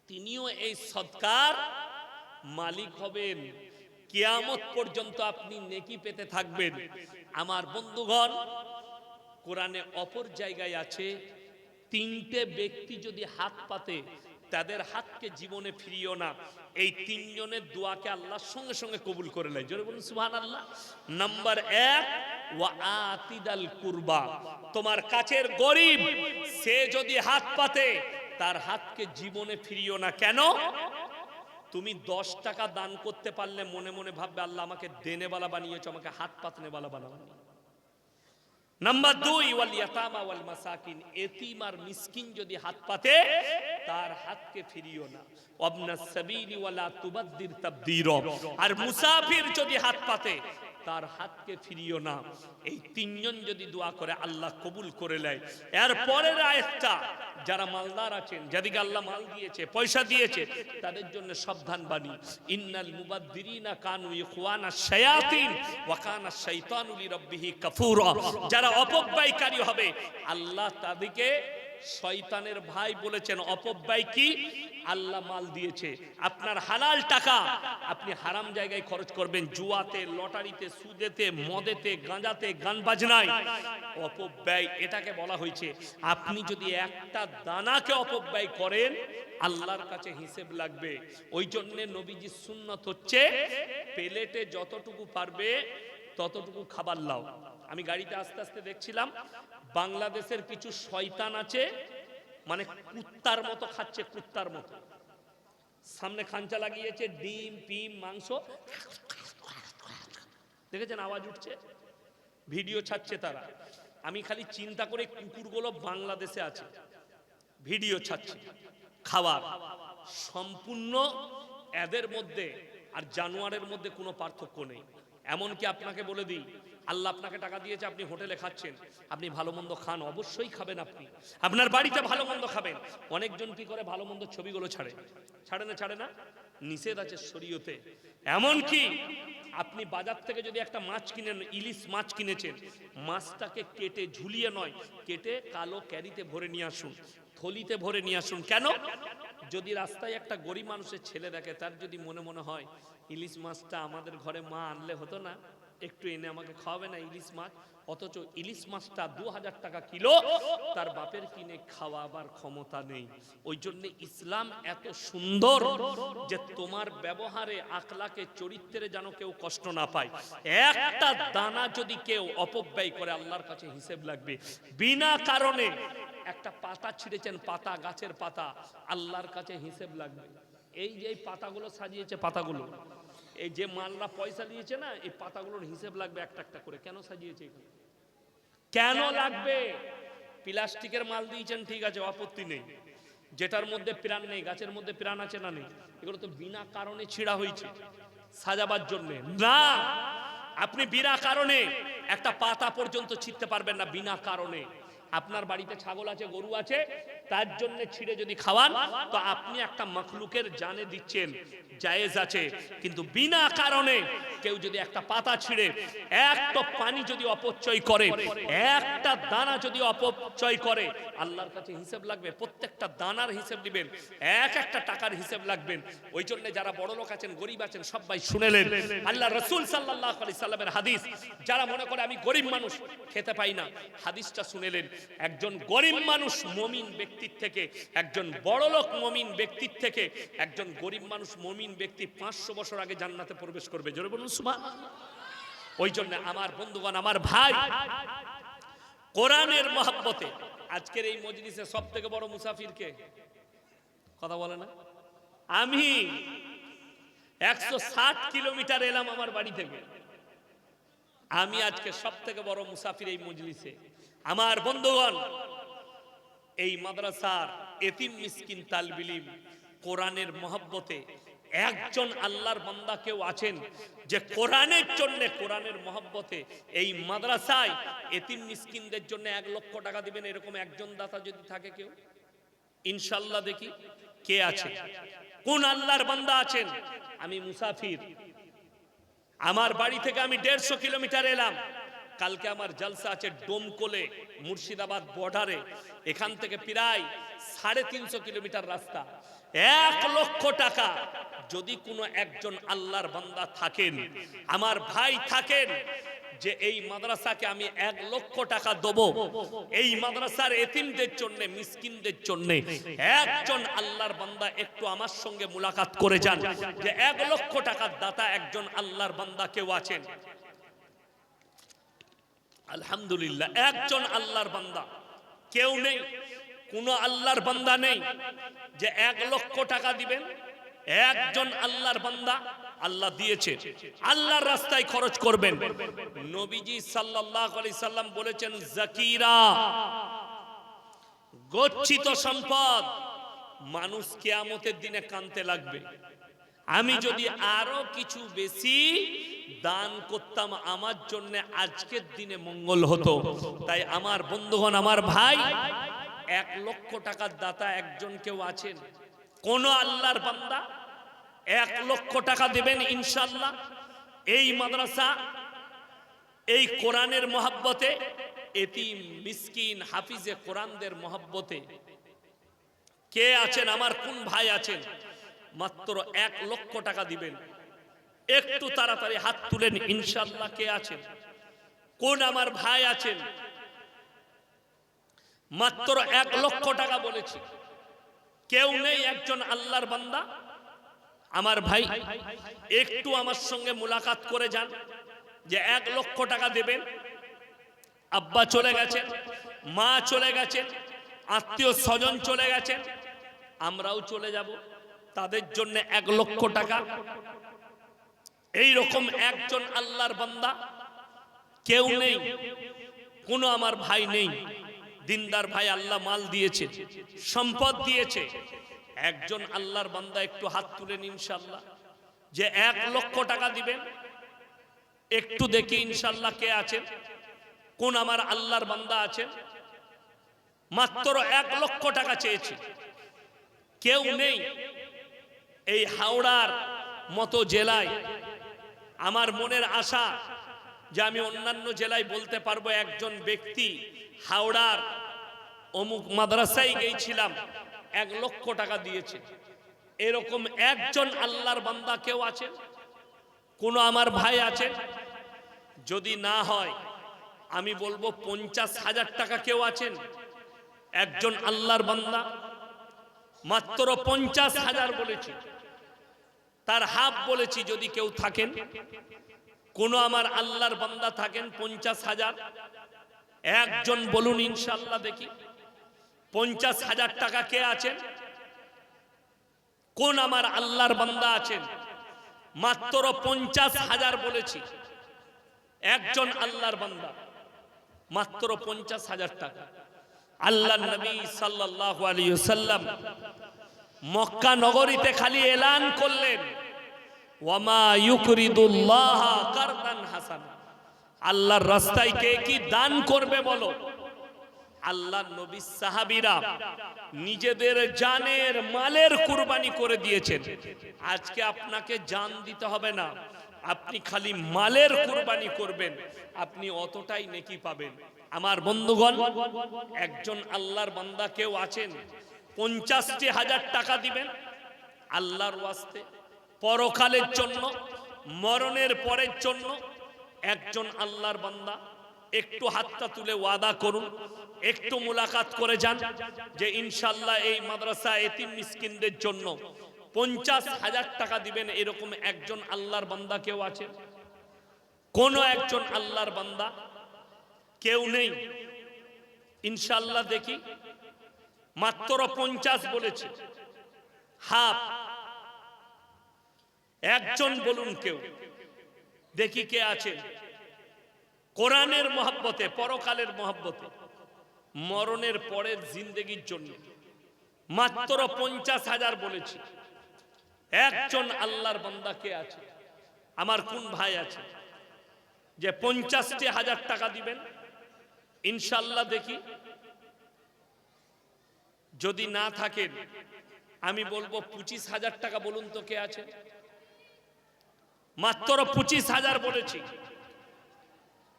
তিনিও এই সদকার মালিক হবেন। কিয়ামত পর্যন্ত আপনি নেকি পেতে থাকবেন। আমার বন্ধুগণ, কোরআনে অপর জায়গায় আছে, 3টে ব্যক্তি যদি হাত পাতে তাদের হাতকে জীবনে ফিরিও না। এই 3 জনের দোয়াকে আল্লাহর সঙ্গে সঙ্গে কবুল করে নেয়। জোরে বলুন সুবহানাল্লাহ। নাম্বার 1, ওয়া আতিদাল কুরবা, তোমার কাছের গরিব সে যদি হাত পাতে তার হাতকে জীবনে ফিরিও না। কেন? তুমি 10 টাকা দান করতে পারলে মনে মনে ভাববে আল্লাহ আমাকে দেনেওয়ালা বানিয়েছো, আমাকে হাত পাতনেওয়ালা বানাবে। নাম্বার 2, ওয়াল ইয়াতামা ওয়াল মাসাকিন, এতিম আর মিসকিন যদি হাত পাতে তার হাতকে ফিরিও না। ওয়াবনাস সাবিলি ওয়ালা তুবাদদির তাবদীরা, আর মুসাফির যদি হাত পাতে তার হাতকে ফিরিও না। এই 3 জন যদি দোয়া করে আল্লাহ কবুল করে নেয়। এর পরের আয়াতটা, যারা মালদার আছেন, যাদেরকে আল্লাহ মাল দিয়েছে, পয়সা দিয়েছে, তাদের জন্য সাবধান বাণী, ইন্নাল মুবাদদিরিনা কানু ইখওয়ানাশ শায়াতিন ওয়া কানাশ শাইতানু লিরাব্বিহি কাফুরা, যারা অপব্যয়কারী হবে আল্লাহ তাদেরকে শয়তানের ভাই বলেছেন। অপব্যয় কি? আল্লাহ মাল দিয়েছে, আপনার হালাল টাকা আপনি হারাম জায়গায় খরচ করবেন, জুয়াতে, লটারিতে, সুদেতে, মদেতে, গাঁজাতে, গান বাজনায়। অপব্যয় এটাকে বলা হয়েছে। আপনি যদি একটা দানাকে অপব্যয় করেন আল্লাহর কাছে হিসেব লাগবে। ওই জন্য নবীজির সুন্নত হচ্ছে প্লেটে যতটুকু পারবে ততটুকু খাবার লাও। আমি গাড়িতে আস্তে আস্তে দেখছিলাম, বাংলাদেশের কিছু শয়তান আছে, মানে কুত্তার মতো খাচ্ছে, কুত্তার মতো। সামনে খাঞ্চা লাগিয়েছে, ডিম পিম মাংস, দেখেছেন আওয়াজ উঠছে, ভিডিও ছাড়ছে তারা। আমি খালি চিন্তা করে, কুকুরগুলো বাংলাদেশে আছে, ভিডিও ছাড়ছে খাবার। সম্পূর্ণ এদের মধ্যে আর জানোয়ারের মধ্যে কোনো পার্থক্য নেই। এমনকি আপনাকে বলে দিই, আল্লাহ আপনাকে টাকা দিয়েছে, আপনি হোটেলে খাচ্ছেন, আপনি ভালো মন্দ খান, অবশ্যই খাবেন, আপনি আপনার বাড়িতে ভালো মন্দ খাবেন। অনেকজন কি করে ভালো মন্দ ছবিগুলো ছাড়ে না, নিষেধ আছে শরীয়তে। এমনকি আপনি বাজার থেকে যদি একটা মাছ কিনেন, ইলিশ মাছ কিনেছেন, মাছটাকে কেটে ঝুলিয়ে নয়, কেটে কালো ক্যারিতে ভরে নিয়ে আসুন, থলিতে ভরে নিয়ে আসুন। কেন? যদি রাস্তায় একটা গরিব মানুষের ছেলে দেখে, তার যদি মনে মনে হয় ইলিশ মাছটা আমাদের ঘরে মা আনলে হতো না, একটু এনে আমাকে খাওয়াবে না ইলিশ মাছ, অথচ ইলিশ মাছটা 2000 টাকা কিলো, তার বাপের কিনে খাওয়াবার ক্ষমতা নেই। ওই জন্য ইসলাম এত সুন্দর যে তোমার ব্যবহারে, আখলাকে, চরিত্রে যেন কেউ কষ্ট না পায়। একটা দানা যদি কেউ অপব্যয় করে আল্লাহর কাছে হিসেব লাগবে। বিনা কারণে একটা পাতা ছিঁড়েছেন, পাতা, গাছের পাতা, আল্লাহর কাছে হিসেব লাগবে। এই যে এই পাতাগুলো সাজিয়েছে, পাতাগুলো, এই যে মালরা পয়সা দিয়েছে না, এই পাতাগুলোর হিসেব লাগবে একটা একটা করে। কেন সাজিয়েছে এখানে? কেন লাগবে? প্লাস্টিকের মাল দিয়েছেন, ঠিক আছে, আপত্তি নেই, যেটার মধ্যে প্রাণ নেই, গাছের মধ্যে প্রাণ আছে না নেই, এগুলো তো বিনা কারণে ছিঁড়া হয়েছে সাজাবার জন্য না। আপনি বিনা কারণে একটা পাতা পর্যন্ত ছিঁড়তে পারবেন না, বিনা কারণে। আপনার বাড়িতে ছাগল আছে, গরু আছে, তার জন্য ছিঁড়ে যদি খাওয়ান তো আপনি একটা মখলুকের জানে দিচ্ছেন, জায়েজ আছে। কিন্তু বিনা কারণে কেউ যদি একটা পাতা ছিঁড়ে, একটা পানি যদি অপচয় করে, একটা দানা যদি অপচয় করে, আল্লাহর কাছে হিসাব লাগবে। প্রত্যেকটা দানার হিসাব দিবেন, একটা টাকার হিসাব লাগবেন। ওই জন্য যারা বড় লোক আছেন, গরিব আছেন, সবাই শুনেলেন আল্লাহ রাসূল সাল্লাল্লাহু আলাইহি সাল্লামের হাদিস। যারা মনে করে আমি গরিব মানুষ, খেতে পাই না, হাদিসটা শুনেলেন। একজন গরিব মানুষ মুমিন ব্যক্তির থেকে, একজন বড় লোক মুমিন ব্যক্তির থেকে, একজন গরিব মানুষ মুমিন ব্যক্তি 500 বছর আগে জান্নাতে প্রবেশ করবে। জোরে বলুন সুবহানাল্লাহ। ওই জন্য আমার বন্ধুগণ, আমার ভাই, কোরআনের মহব্বতে আজকের এই মজলিসে সব থেকে বড় মুসাফির কে? কথা বলে না? আমি 160 কিলোমিটার এলাম আমার বাড়ি থেকে। আমি আজকে সব থেকে বড় মুসাফির এই মজলিসে। আমার বন্ধুগণ, এই মাদ্রাসার এতিম মিসকিন তালবিল ইলম কোরআনের মহব্বতে একজন আল্লাহর বান্দা কেউ আছেন যে কোরআনের জন্য, কোরআনের মহব্বতে এই মাদ্রাসায় এতিম মিসকিনদের জন্য 1 লক্ষ টাকা দিবেন, এরকম একজন দাতা যদি থাকে কেউ? ইনশাআল্লাহ দেখি কে আছে, কোন আল্লাহর বান্দা আছেন? আমি মুসাফির, আমার বাড়ি থেকে আমি 150 কিলোমিটার এলাম। কালকে আমার জলসা আছে ডোমকলে, মুর্শিদাবাদ বর্ডারে। এখান থেকে প্রায় 350 কিলোমিটার রাস্তা। 1 লক্ষ টাকা যদি কোনো একজন আল্লাহর বান্দা থাকেন, আমার ভাই থাকেন, যে এই মাদ্রাসাকে আমি 1 লক্ষ টাকা দেবো, এই মাদ্রাসার এতিমদের জন্য, মিসকিনদের জন্য, একজন আল্লাহর বান্দা একটু আমার সঙ্গে মুলাকাত করে যান যে 1 লক্ষ টাকার দাতা একজন আল্লাহর বান্দা কেউ আছেন? আলহামদুলিল্লাহ, একজন আল্লাহর বান্দা কেউ নেই, কোন আল্লাহর বান্দা নেই যে 1 লক্ষ টাকা দিবেন। একজন আল্লাহর বান্দা আল্লাহ দিয়েছে, আল্লাহর রাস্তায় খরচ করবেন। নবীজি সাল্লাল্লাহু আলাইহি সাল্লাম বলেছেন, জাকিরা, গচ্ছিত সম্পদ মানুষ কিয়ামতের দিনে কাঁদতে লাগবে। আমি যদি আরো কিছু বেশি দান করতাম, আমার জন্য আজকের দিনে মঙ্গল হতো। তাই আমার বন্ধুগণ, আমার ভাই, 1 লক্ষ টাকার দাতা একজন কেউ আছেন? কোন আল্লাহর বান্দা 1 লক্ষ টাকা দেবেন ইনশাআল্লাহ এই মাদ্রাসা, এই কোরআনের মহব্বতে, এতিম মিসকিন হাফিজে কোরআনদের মহব্বতে কে আছেন? আমার কোন ভাই আছেন? মাত্র 1 লক্ষ টাকা দিবেন। একটু তাড়াতাড়ি হাত তুলেন ইনশাআল্লাহ। কে আছেন? কোন আমার ভাই আছেন? মাত্র 1 লক্ষ টাকা বলেছি, কেউ নেই একজন আল্লাহর বান্দা? আমার ভাই একটু আমার সঙ্গে মুলাকাত করে যান যে 1 লক্ষ টাকা দেবেন। আব্বা চলে গেছেন, মা চলে গেছেন, আত্মীয় স্বজন চলে গেছেন, আমরাও চলে যাব, তাদের জন্য 1 লক্ষ টাকা। এই রকম একজন আল্লাহর বান্দা কেউ নেই, কোন আমার ভাই নেই। দিনদার ভাই, আল্লাহ মাল দিয়েছে, সম্পদ দিয়েছে, একজন আল্লাহর বান্দা একটু হাত তুলেন ইনশাআল্লাহ যে 1 লক্ষ টাকা দিবেন। একটু দেখি ইনশাআল্লাহ কে আছেন, কোন আমার আল্লাহর বান্দা আছেন? মাত্র 1 লক্ষ টাকা চেয়েছি, কেউ নেই। এই হাওড়ার মতো জেলায় আমার মনের আশা যে আমি অন্যান্য জেলায় বলতে পারবো একজন ব্যক্তি হাওড়ার অমুক মাদ্রাসায় গিয়েছিলাম, 1 লক্ষ টাকা দিয়েছে। এরকম একজন আল্লাহর বান্দা কেউ আছেন? কোন আমার ভাই আছেন? যদি না হয় আমি বলবো 50,000 টাকা কেউ আছেন? একজন আল্লাহর বান্দা মাত্র 50,000 বলেছি, তার হাফ বলেছি। যদি কেউ থাকেন, কোন আমার আল্লাহর বান্দা থাকেন 50,000, একজন বলুন ইনশাআল্লাহ দেখি। 50,000 টাকা কে আছেন? কোন আমার আল্লাহর বান্দা আছেন? মাত্র 50,000 বলেছি, একজন আল্লাহর বান্দা, মাত্র 50,000 টাকা। আল্লাহর নবী সাল্লাল্লাহু আলাইহি ওয়াসাল্লাম মক্কা নগরীতে খালি এলান করলেন, ওয়ামা ইউকরিদুল্লাহ কারদান হাসানা, আল্লাহর রাস্তায় কে কি দান করবে বলো? আল্লাহর নবী সাহাবীরা নিজেদের জানের মালের কুরবানি করে দিয়েছেন। আজকে আপনাকে জান দিতে হবে না, আপনি খালি মালের কুরবানি করবেন, আপনি অতটাই নেকি পাবেন। আমার বন্ধুগণ, একজন আল্লাহর বান্দা কেউ আছেন 50,000 টাকা দিবেন আল্লাহর ওয়াস্তে, পরকালের জন্য, মরণের পরের জন্য। একজন আল্লাহর বান্দা একটু হাতটা তুলে ওয়াদা করুন, একটু মুলাকাত করে যান যে ইনশাআল্লাহ এই মাদ্রাসা এতিম মিসকিনদের জন্য 50,000 টাকা দিবেন। এরকম একজন আল্লাহর বান্দা কেউ আছে? কোন একজন আল্লাহর বান্দা কেউ নেই? ইনশাআল্লাহ দেখি। মাত্র 50 বলেছে, হাফ। একজন বলুন কেউ, দেখি কে আছে কোরআনের মহব্বতে, পরকালের মহব্বতে, মরণের পরের জিন্দেগির জন্য মাত্র 50,000 বলেছি। একজন আল্লাহর বান্দা কে আছে? আমার কোন ভাই আছে যে 50,000 টাকা দিবেন? ইনশাআল্লাহ দেখি। যদি না থাকেন আমি বলবো 25,000 টাকা বলুন তো কে আছে? মাত্র 25,000 বলেছি।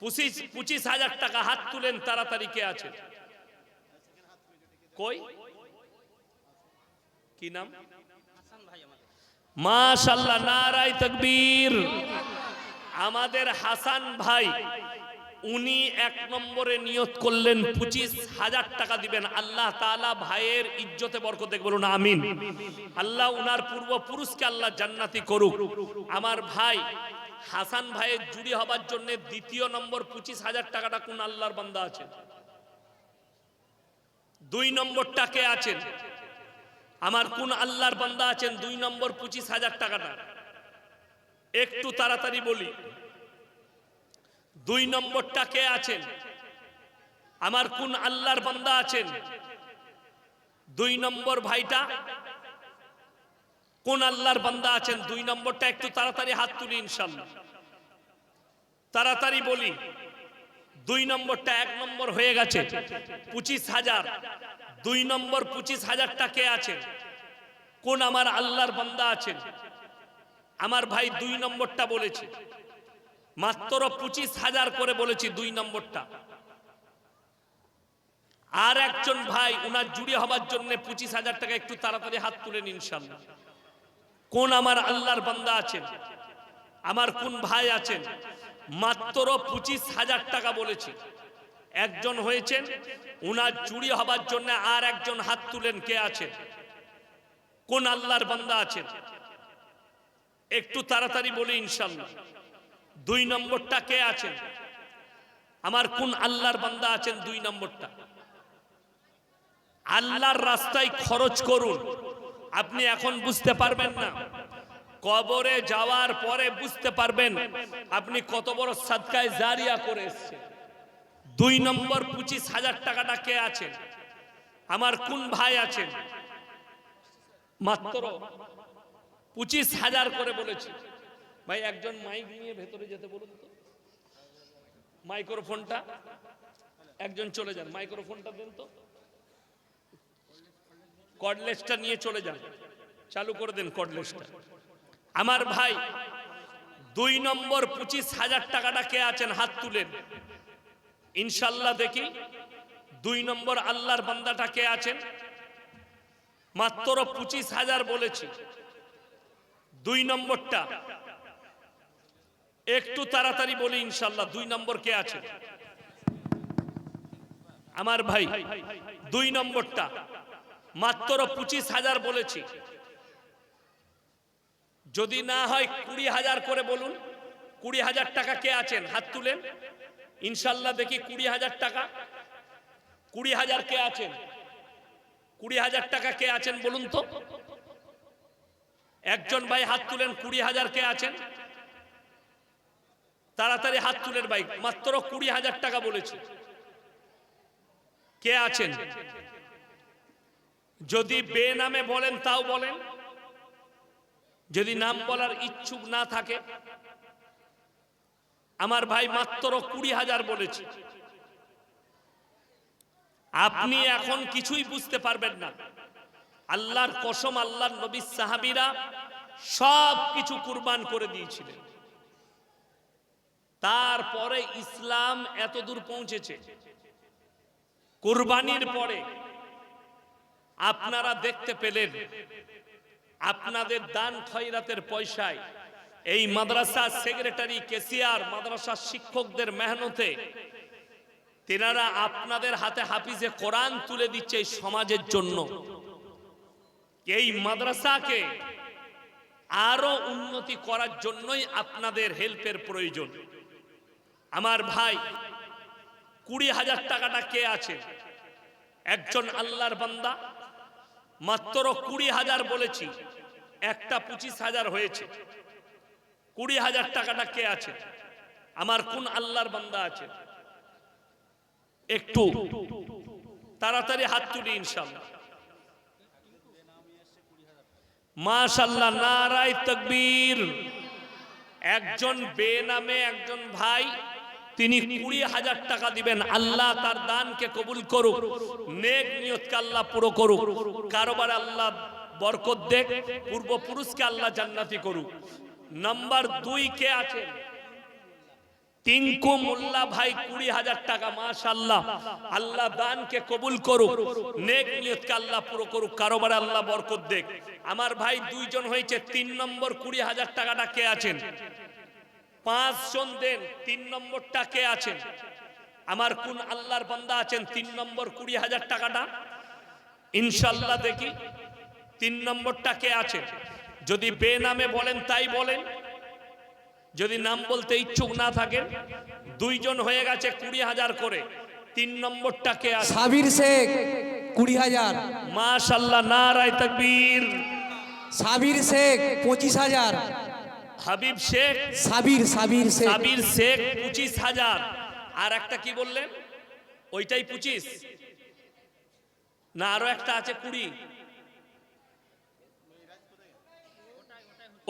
25,000 টাকা হাত তুলেন তাড়াতাড়ি, কে আছে? কই, কি নাম? মাশাআল্লাহ, নারায়ে তাকবীর। আমাদের হাসান ভাই, উনি 1 নম্বরে নিয়ত করলেন 25,000 টাকা দিবেন। আল্লাহ তাআলা ভাইয়ের ইজ্জতে বরকত দেখ, বলুন আমিন। আল্লাহ উনার পূর্বপুরুষকে আল্লাহ জান্নাতি করুক। আমার ভাই হাসান ভাইয়ের জুড়ি হবার জন্য 2 নম্বর 25,000 টাকাটা কোন আল্লাহর বান্দা আছেন? 2 নম্বরটা কে আছেন? আমার কোন আল্লাহর বান্দা আছেন 2 নম্বর 25,000 টাকাটা? একটু তাড়াতাড়ি বলি। 2 নম্বরটা কে আছেন? আমার কোন আল্লাহর বান্দা আছেন? 2 নম্বর ভাইটা কোন আল্লাহর বান্দা আছেন? 2 নম্বরটা একটু তাড়াতাড়ি হাত তুলি ইনশাআল্লাহ, তাড়াতাড়ি বলি। 2 নম্বরটা, 1 নম্বর হয়ে গেছে 25,000। 2 নম্বর 25,000টা কে আছেন? কোন আমার আল্লাহর বান্দা আছেন? আমার ভাই 2 নম্বরটা বলেছে, মাত্র 25,000 করে বলেছি 2 নম্বরটা। আর একজন ভাই উনার জুড়ি হবার জন্য 25,000 টাকা, একটু তাড়াতাড়ি হাত তুলেন ইনশাআল্লাহ। কোন আমার আল্লাহর বান্দা আছেন? আমার কোন ভাই আছেন? মাত্র 25,000 টাকা বলেছি। একজন হয়েছেন, উনার জুড়ি হবার জন্য আর একজন হাত তুলেন, কে আছেন? কোন আল্লাহর বান্দা আছেন? একটু তাড়াতাড়ি বলি ইনশাআল্লাহ। 2 নম্বরটা কে আছেন? আমার কোন আল্লাহর বান্দা আছেন? 2 নম্বরটা। আল্লাহর রাস্তায় খরচ করুন। আপনি এখন বুঝতে পারবেন না, কবরে যাওয়ার পরে বুঝতে পারবেন আপনি কত বড় সাদকায়ে জারিয়া করে এসেছেন। 2 নম্বর 25,000 টাকাটা কে আছেন? আমার কোন ভাই আছেন? মাত্র 25,000 করে বলেছি। ভাই একজন মাইক নিয়ে ভেতরে যেতে বলুন তো, মাইক্রোফোনটা একজন চলে যান, মাইক্রোফোনটা দেন তো, কর্ডলেসটা নিয়ে চলে যান, চালু করে দেন কর্ডলেসটা। আমার ভাই 2 নম্বর 25,000 টাকাটা কে আছেন? হাত তুলেন ইনশাআল্লাহ দেখি। 2 নম্বর আল্লাহর বান্দাটা কে আছেন? মাত্র 25,000 বলেছি। 2 নম্বরটা একটু তাড়াতাড়ি বলি ইনশাআল্লাহ। 2 নম্বর কে আছে? আমার ভাই 2 নম্বরটা মাত্র 25,000 বলেছি। যদি না হয় 20,000 করে বলুন। 20,000 টাকা কে আছেন? হাত তুলেন ইনশাআল্লাহ দেখি। 20,000 টাকা, 20,000 কে আছেন? 20,000 টাকা কে আছেন বলুন তো। একজন ভাই হাত তুলেন, 20,000 কে আছেন? তাড়াতাড়ি হাত তুলেন ভাই। মাত্র 20,000 টাকা বলেছি, কে আছেন? যদি বেনামে বলেন তাও বলেন, যদি নাম বলার ইচ্ছুক না থাকে। আমার ভাই মাত্র 20,000 বলেছি। আপনি এখন কিছুই বুঝতে পারবেন না। আল্লাহর কসম, আল্লাহর নবী সাহাবীরা সব কিছু কুরবান করে দিয়েছিলেন, তারপরে ইসলাম এত দূর পৌঁছেছে। কুরবানির পরে আপনারা দেখতে পেলেন আপনাদের দান খয়রাতের পয়সায় এই মাদ্রাসা সেক্রেটারি, কেসিয়ার, মাদ্রাসা শিক্ষকদের মেহনতে তেনারা আপনাদের হাতে হাফিজে কোরআন তুলে দিচ্ছে এই সমাজের জন্য। এই মাদ্রাসাকে আরো উন্নতি করার জন্যই আপনাদের হেল্পের প্রয়োজন। আমার ভাই 20,000 টাকাটা কে আছে? একজন আল্লাহর বান্দা, মাত্র 20,000 বলেছি, একটা 25,000 হয়েছে। 20,000 টাকাটা কে আছে? আমার কোন আল্লাহর বান্দা আছে? একটু তাড়াতাড়ি হাত তুলি ইনশাআল্লাহ। মাশাআল্লাহ, নারায়ে তাকবীর। একজন বেনামে একজন ভাই, তিনি 20,000 টাকা দিবেন। আল্লাহ তার দানকে কবুল করুক, নেক নিয়তকে আল্লাহ পুরো করুক, কারোবার আল্লাহ বরকত দেখ, পূর্বপুরুষকে আল্লাহ জান্নাতি করুক। নাম্বার 2 কে আছে? টিঙ্কু মোল্লা ভাই, 20,000 টাকা। মাশাআল্লাহ, আল্লাহ দানকে কবুল করুক, নেক নিয়তকে আল্লাহ পুরো করুক, কারোবার আল্লাহ বরকত দেখ। আমার ভাই 2 জন হয়েছে। 3 নম্বর 20,000 টাকাটা কে আছেন? 5 জন দেন। 3 নম্বরটা কে আছেন? আমার কোন আল্লাহর বান্দা আছেন? 3 নম্বর 20,000 টাকাটা ইনশাআল্লাহ দেখি 3 নম্বরটা কে আছেন? যদি বেনামে বলেন তাই বলেন, যদি নাম বলতে ইচ্ছুক না থাকেন। 2 জন হয়ে গেছে 20,000 করে। 3 নম্বরটা কে আছে? সাবির শেখ 20,000। মাশাআল্লাহ, নারায়ে তাকবীর। সাবির শেখ 25,000। হাবিব শেখ, সাবির শেখ। সাবির শেখ 25,000। আর একটা কি বললেন? ওইটাই 25 না আরো একটা আছে 20?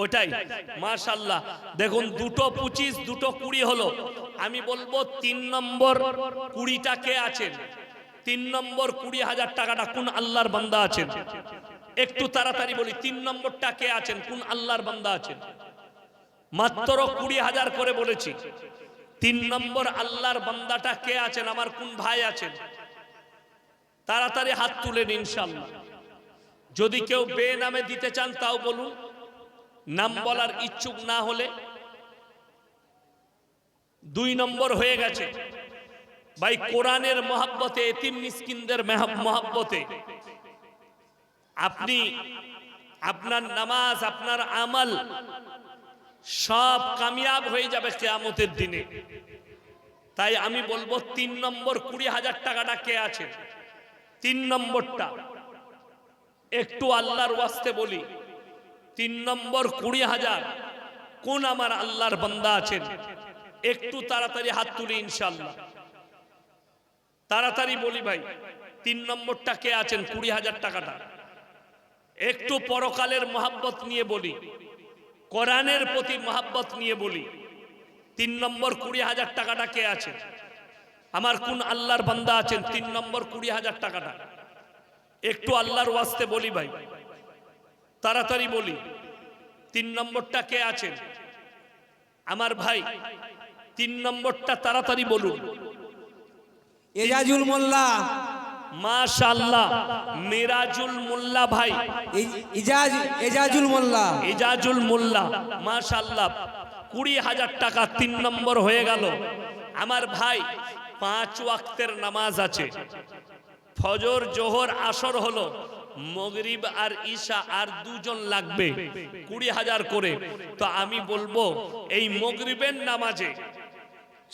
ওটাই। মাশাআল্লাহ, দেখুন দুটো 25 দুটো 20 হলো। আমি বলবো 3 নম্বর 20টা কে আছেন? 3 নম্বর 20,000 টাকাটা কোন আল্লাহর বান্দা আছেন? একটু তাড়াতাড়ি বলি, 3 নম্বরটা কে আছেন? কোন আল্লাহর বান্দা আছেন? মাত্র 20,000 করে বলেছি। 3 নম্বর আল্লাহর বান্দাটা কে আছেন? আমার কোন ভাই আছেন? তাড়াতাড়ি হাত তুলেন ইনশাআল্লাহ। যদি কেউ বেনামে দিতে চান তাও বলুন, নাম বলার ইচ্ছুক না হলে। 2 নম্বর হয়ে গেছে ভাই, কোরআনের মহব্বতে, এতিম মিসকিনদের মহব্বতে আপনি আপনার নামাজ, আপনার আমল সব কামিয়াব হয়ে যাবে কিয়ামতের দিনে। তাই আমি বলবো 3 নম্বর 20,000 টাকাটা কে আছে? 3 নম্বরটা একটু আল্লাহর ওয়াস্তে বলি, 3 নম্বর 20,000 কোন আমার আল্লাহর বান্দা আছেন? একটু তাড়াতাড়ি হাত তুলি ইনশাআল্লাহ। তাড়াতাড়ি বলি ভাই, 3 নম্বরটা কে আছেন? 20,000 টাকাটা একটু পরকালের মহব্বত নিয়ে বলি, কোরআনের প্রতি মহব্বত নিয়ে বলি। 3 নম্বর 20,000 টাকাটা কে আছে? আমার কোন আল্লাহর বান্দা আছেন? 3 নম্বর 20,000 টাকাটা একটু আল্লাহর ওয়াস্তে বলি ভাই, তাড়াতাড়ি বলি। 3 নম্বরটা কে আছেন? আমার ভাই 3 নম্বরটা তাড়াতাড়ি বলুন। এজাজুল মোল্লা। মাশাআল্লাহ, মিরাজুল মোল্লা ভাই। এজাজুল মোল্লা। এজাজুল মোল্লা, মাশাআল্লাহ, 20,000 টাকা। 3 নম্বর হয়ে গেল। আমার ভাই 5 ওয়াক্তের নামাজ আছে, ফজর, জোহর, আসর হলো, মাগরিব আর ঈশা আর 2 জন লাগবে, 20,000 করে। তো আমি বলবো এই মাগরিবের নামাজে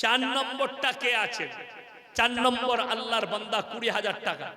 4 নম্বরটা কে আছে? 4 নম্বর আল্লাহর বান্দা 20,000 টাকা।